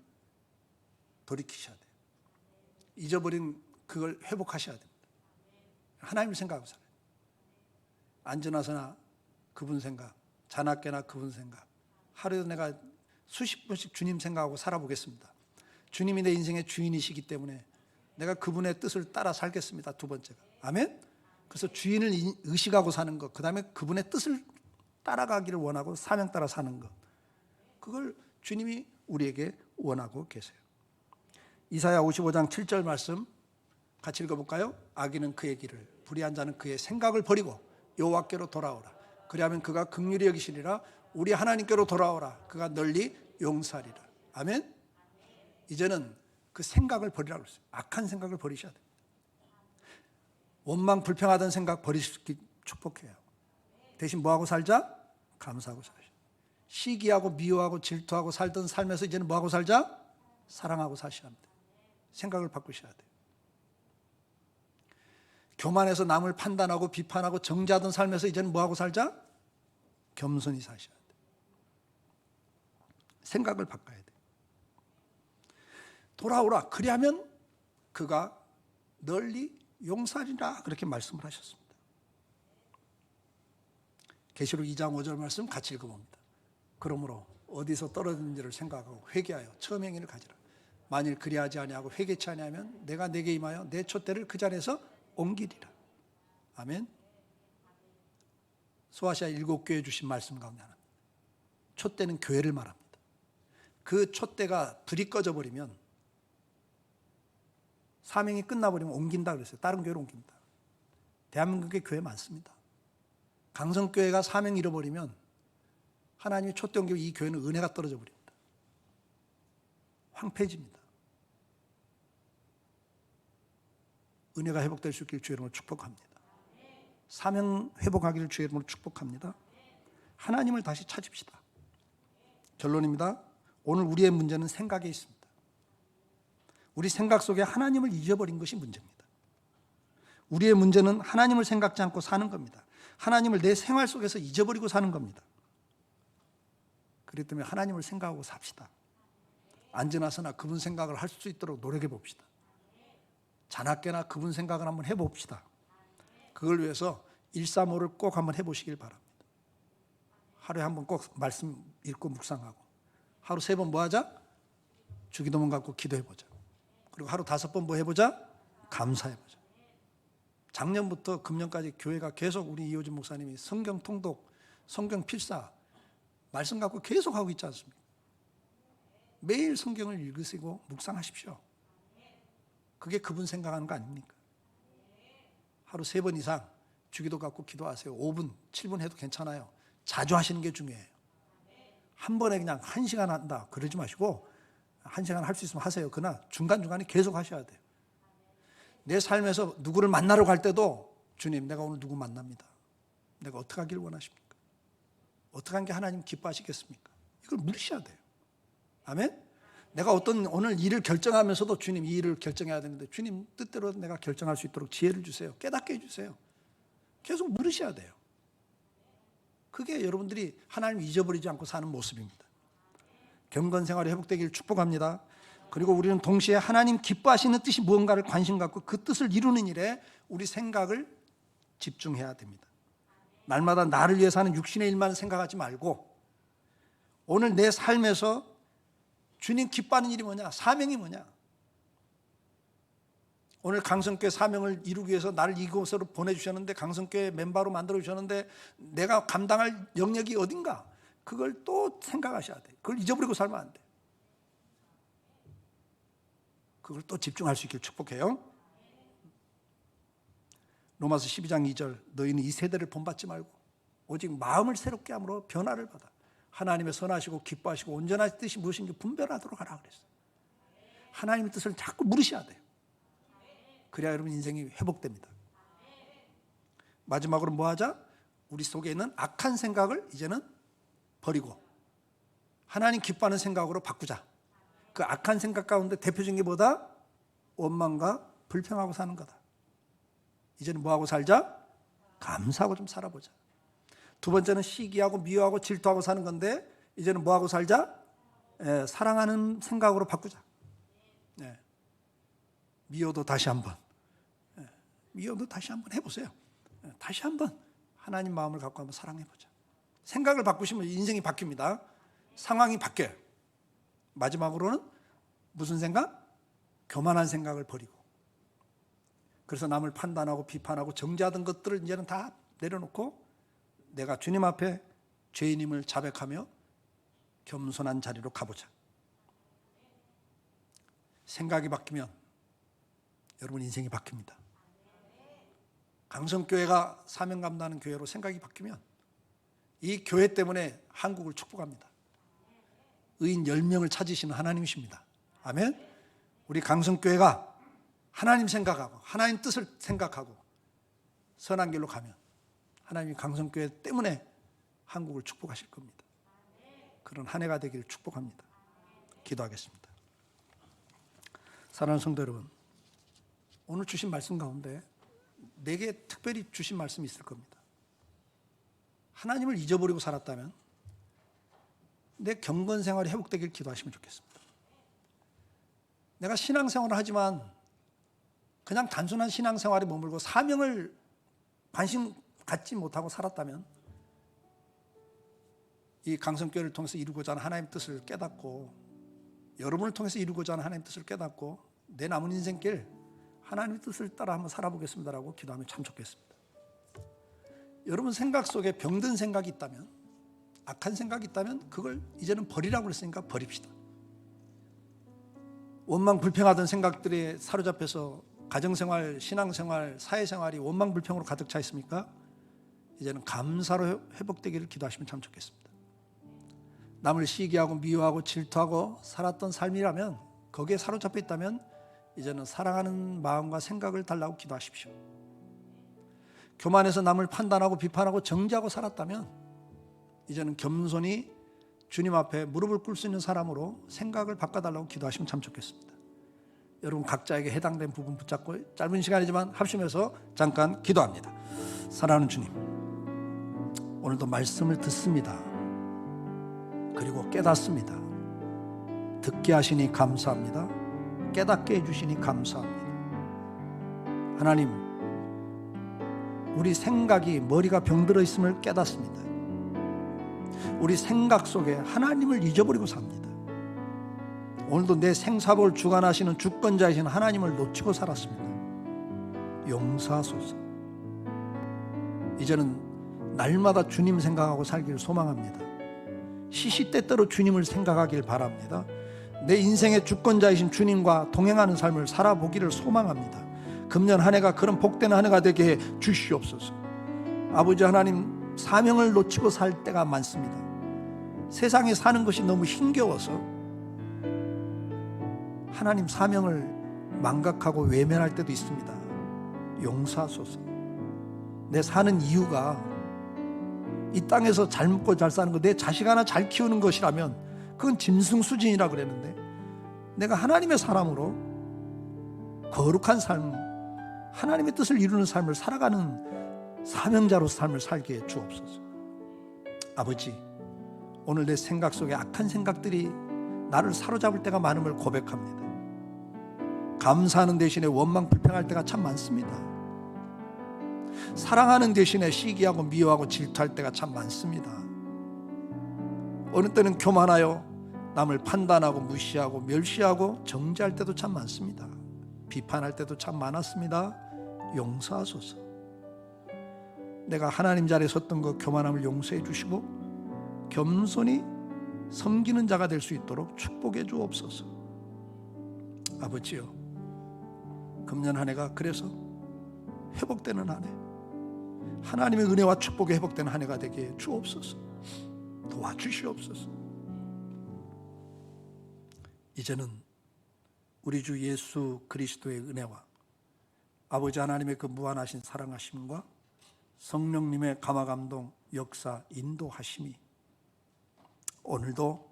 돌이키셔야 돼요. 잊어버린 그걸 회복하셔야 됩니다. 하나님을 생각하고 살아요. 앉으나서나 그분 생각, 자나깨나 그분 생각. 하루에도 내가 수십 번씩 주님 생각하고 살아보겠습니다. 주님이 내 인생의 주인이시기 때문에 내가 그분의 뜻을 따라 살겠습니다. 두 번째가. 아멘? 그래서 주인을 의식하고 사는 것, 그 다음에 그분의 뜻을 따라가기를 원하고 사명 따라 사는 것. 그걸 주님이 우리에게 원하고 계세요. 이사야 55장 7절 말씀 같이 읽어볼까요? 악인은 그의 길을, 불의한 자는 그의 생각을 버리고 여호와께로 돌아오라. 그리하면 그가 긍휼히 여기시리라. 우리 하나님께로 돌아오라. 그가 널리 용서하리라. 아멘? 이제는 그 생각을 버리라고 했어요. 악한 생각을 버리셔야 됩니다. 원망 불평하던 생각 버리시기 축복해요. 대신 뭐하고 살자? 감사하고 살자. 시기하고 미워하고 질투하고 살던 삶에서 이제는 뭐하고 살자? 사랑하고 사셔야 합니다. 생각을 바꾸셔야 돼요. 교만해서 남을 판단하고 비판하고 정죄하던 삶에서 이제는 뭐하고 살자? 겸손히 사셔야 돼요. 생각을 바꿔야 돼요. 돌아오라. 그리하면 그가 널리 용서하리라. 그렇게 말씀을 하셨습니다. 계시록 2장 5절 말씀 같이 읽어봅니다. 그러므로 어디서 떨어졌는지를 생각하고 회개하여 처음 행위를 가지라. 만일 그리하지 아니하고 회개치 아니하면 내가 내게 임하여 내 촛대를 그 자리에서 옮기리라. 아멘. 소아시아 7교회 주신 말씀 가운데 하나. 촛대는 교회를 말합니다. 그 촛대가 불이 꺼져 버리면 사명이 끝나버리면 옮긴다 그랬어요. 다른 교회로 옮긴다. 대한민국에 교회 많습니다. 강성교회가 사명 잃어버리면 하나님이 촛대 옮기면 이 교회는 은혜가 떨어져 버립니다. 황폐해집니다. 은혜가 회복될 수 있기를 주의 이름으로 축복합니다. 사명 회복하기를 주의 이름으로 축복합니다. 하나님을 다시 찾읍시다. 결론입니다. 오늘 우리의 문제는 생각에 있습니다. 우리 생각 속에 하나님을 잊어버린 것이 문제입니다. 우리의 문제는 하나님을 생각지 않고 사는 겁니다. 하나님을 내 생활 속에서 잊어버리고 사는 겁니다. 그렇기 때문에 하나님을 생각하고 삽시다. 앉으나서나 그분 생각을 할 수 있도록 노력해 봅시다. 자나깨나 그분 생각을 한번 해봅시다. 그걸 위해서 135를 꼭 한번 해보시길 바랍니다. 하루에 한번 꼭 말씀 읽고 묵상하고 하루 3번 뭐 하자? 주기도문 갖고 기도해보자. 그리고 하루 5번 뭐 해보자? 감사해보자. 작년부터 금년까지 교회가 계속 우리 이호준 목사님이 성경 통독, 성경 필사 말씀 갖고 계속 하고 있지 않습니까? 매일 성경을 읽으시고 묵상하십시오. 그게 그분 생각하는 거 아닙니까? 하루 3번 이상 주기도 갖고 기도하세요. 5분, 7분 해도 괜찮아요. 자주 하시는 게 중요해요. 한 번에 그냥 1시간 한다 그러지 마시고 1시간 할 수 있으면 하세요. 그러나 중간중간에 계속 하셔야 돼요. 내 삶에서 누구를 만나러 갈 때도 주님 내가 오늘 누구 만납니다. 내가 어떻게 하길 원하십니까? 어떻게 하는 게 하나님 기뻐하시겠습니까? 이걸 물으셔야 돼요. 아멘? 내가 어떤 오늘 일을 결정하면서도 주님 이 일을 결정해야 되는데 주님 뜻대로 내가 결정할 수 있도록 지혜를 주세요. 깨닫게 해주세요. 계속 물으셔야 돼요. 그게 여러분들이 하나님을 잊어버리지 않고 사는 모습입니다. 경건 생활이 회복되기를 축복합니다. 그리고 우리는 동시에 하나님 기뻐하시는 뜻이 무언가를 관심 갖고 그 뜻을 이루는 일에 우리 생각을 집중해야 됩니다. 날마다 나를 위해서 하는 육신의 일만 생각하지 말고 오늘 내 삶에서 주님 기뻐하는 일이 뭐냐? 사명이 뭐냐? 오늘 강성교회 사명을 이루기 위해서 나를 이곳으로 보내주셨는데, 강성교회 멤버로 만들어주셨는데 내가 감당할 영역이 어딘가? 그걸 또 생각하셔야 돼요. 그걸 잊어버리고 살면 안 돼요. 그걸 또 집중할 수 있길 축복해요. 로마서 12장 2절, 너희는 이 세대를 본받지 말고 오직 마음을 새롭게 함으로 변화를 받아 하나님의 선하시고 기뻐하시고 온전한 뜻이 무엇인지 분별하도록 하라 그랬어요. 하나님의 뜻을 자꾸 물으셔야 돼요. 그래야 여러분 인생이 회복됩니다. 마지막으로 뭐 하자? 우리 속에 있는 악한 생각을 이제는 버리고 하나님 기뻐하는 생각으로 바꾸자. 그 악한 생각 가운데 대표적인 게 뭐다? 원망과 불평하고 사는 거다. 이제는 뭐하고 살자? 감사하고 좀 살아보자. 두 번째는 시기하고 미워하고 질투하고 사는 건데 이제는 뭐하고 살자? 사랑하는 생각으로 바꾸자. 미워도 다시 한번, 미워도 다시 한번 해보세요. 다시 한번 하나님 마음을 갖고 한번 사랑해보자. 생각을 바꾸시면 인생이 바뀝니다. 상황이 바뀌어요. 마지막으로는 무슨 생각? 교만한 생각을 버리고, 그래서 남을 판단하고 비판하고 정죄하던 것들을 이제는 다 내려놓고 내가 주님 앞에 죄인임을 자백하며 겸손한 자리로 가보자. 생각이 바뀌면 여러분 인생이 바뀝니다. 강성교회가 사명 감당하는 교회로 생각이 바뀌면 이 교회 때문에 한국을 축복합니다. 의인 10명을 찾으시는 하나님이십니다. 아멘. 우리 강성교회가 하나님 생각하고 하나님 뜻을 생각하고 선한 길로 가면 하나님이 강성교회 때문에 한국을 축복하실 겁니다. 그런 한 해가 되기를 축복합니다. 기도하겠습니다. 사랑하는 성도 여러분, 오늘 주신 말씀 가운데 내게 특별히 주신 말씀이 있을 겁니다. 하나님을 잊어버리고 살았다면 내 경건 생활이 회복되길 기도하시면 좋겠습니다. 내가 신앙생활을 하지만 그냥 단순한 신앙생활에 머물고 사명을 관심 갖지 못하고 살았다면 이 강성교회를 통해서 이루고자 하는 하나님의 뜻을 깨닫고 여러분을 통해서 이루고자 하는 하나님의 뜻을 깨닫고 내 남은 인생길 하나님의 뜻을 따라 한번 살아보겠습니다라고 기도하면 참 좋겠습니다. 여러분 생각 속에 병든 생각이 있다면, 악한 생각이 있다면 그걸 이제는 버리라고 그랬으니까 버립시다. 원망 불평하던 생각들에 사로잡혀서 가정생활, 신앙생활, 사회생활이 원망 불평으로 가득 차 있습니까? 이제는 감사로 회복되기를 기도하시면 참 좋겠습니다. 남을 시기하고 미워하고 질투하고 살았던 삶이라면, 거기에 사로잡혀 있다면 이제는 사랑하는 마음과 생각을 달라고 기도하십시오. 교만해서 남을 판단하고 비판하고 정죄하고 살았다면 이제는 겸손히 주님 앞에 무릎을 꿇을 수 있는 사람으로 생각을 바꿔달라고 기도하시면 참 좋겠습니다. 여러분 각자에게 해당된 부분 붙잡고 짧은 시간이지만 합심해서 잠깐 기도합니다. 사랑하는 주님, 오늘도 말씀을 듣습니다. 그리고 깨닫습니다. 듣게 하시니 감사합니다. 깨닫게 해주시니 감사합니다. 하나님, 우리 생각이 머리가 병들어 있음을 깨닫습니다. 우리 생각 속에 하나님을 잊어버리고 삽니다. 오늘도 내 생사복을 주관하시는 주권자이신 하나님을 놓치고 살았습니다. 용서하소서. 이제는 날마다 주님 생각하고 살기를 소망합니다. 시시때때로 주님을 생각하길 바랍니다. 내 인생의 주권자이신 주님과 동행하는 삶을 살아보기를 소망합니다. 금년 한 해가 그런 복된 한 해가 되게 해 주시옵소서. 아버지 하나님, 사명을 놓치고 살 때가 많습니다. 세상에 사는 것이 너무 힘겨워서 하나님 사명을 망각하고 외면할 때도 있습니다. 용서하소서. 내 사는 이유가 이 땅에서 잘 먹고 잘 사는 것, 내 자식 하나 잘 키우는 것이라면 그건 짐승수진이라 그랬는데, 내가 하나님의 사람으로 거룩한 삶, 하나님의 뜻을 이루는 삶을 살아가는 사명자로서 삶을 살게 해 주옵소서. 아버지, 오늘 내 생각 속에 악한 생각들이 나를 사로잡을 때가 많음을 고백합니다. 감사하는 대신에 원망 불평할 때가 참 많습니다. 사랑하는 대신에 시기하고 미워하고 질투할 때가 참 많습니다. 어느 때는 교만하여 남을 판단하고 무시하고 멸시하고 정죄할 때도 참 많습니다. 비판할 때도 참 많았습니다. 용서하소서. 내가 하나님 자리에 섰던 그 교만함을 용서해 주시고 겸손히 섬기는 자가 될 수 있도록 축복해 주옵소서. 아버지요, 금년 한 해가 그래서 회복되는 한 해, 하나님의 은혜와 축복이 회복되는 한 해가 되게 주옵소서. 도와주시옵소서. 이제는 우리 주 예수 그리스도의 은혜와 아버지 하나님의 그 무한하신 사랑하심과 성령님의 감화감동 역사 인도하심이 오늘도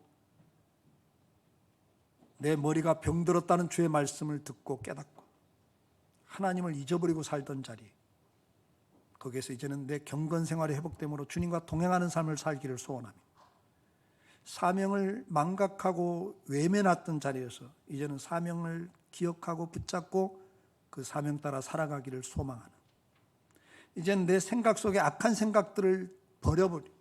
내 머리가 병들었다는 주의 말씀을 듣고 깨닫고 하나님을 잊어버리고 살던 자리, 거기에서 이제는 내 경건 생활이 회복됨으로 주님과 동행하는 삶을 살기를 소원하며, 사명을 망각하고 외면했던 자리에서 이제는 사명을 기억하고 붙잡고 그 사명 따라 살아가기를 소망하는, 이제는 내 생각 속에 악한 생각들을 버려버리고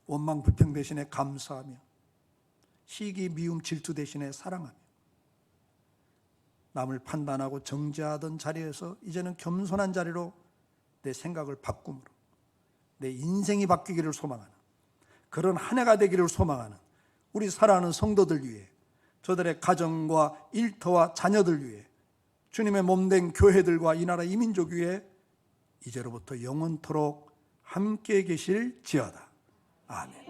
원망 불평 대신에 감사하며 시기 미움 질투 대신에 사랑하며 남을 판단하고 정죄하던 자리에서 이제는 겸손한 자리로 내 생각을 바꿈으로 내 인생이 바뀌기를 소망하는 그런 한 해가 되기를 소망하는 우리 사랑하는 성도들 위해, 저들의 가정과 일터와 자녀들 위해, 주님의 몸된 교회들과 이 나라 이민족 위에 이제로부터 영원토록 함께 계실지어다. 아멘.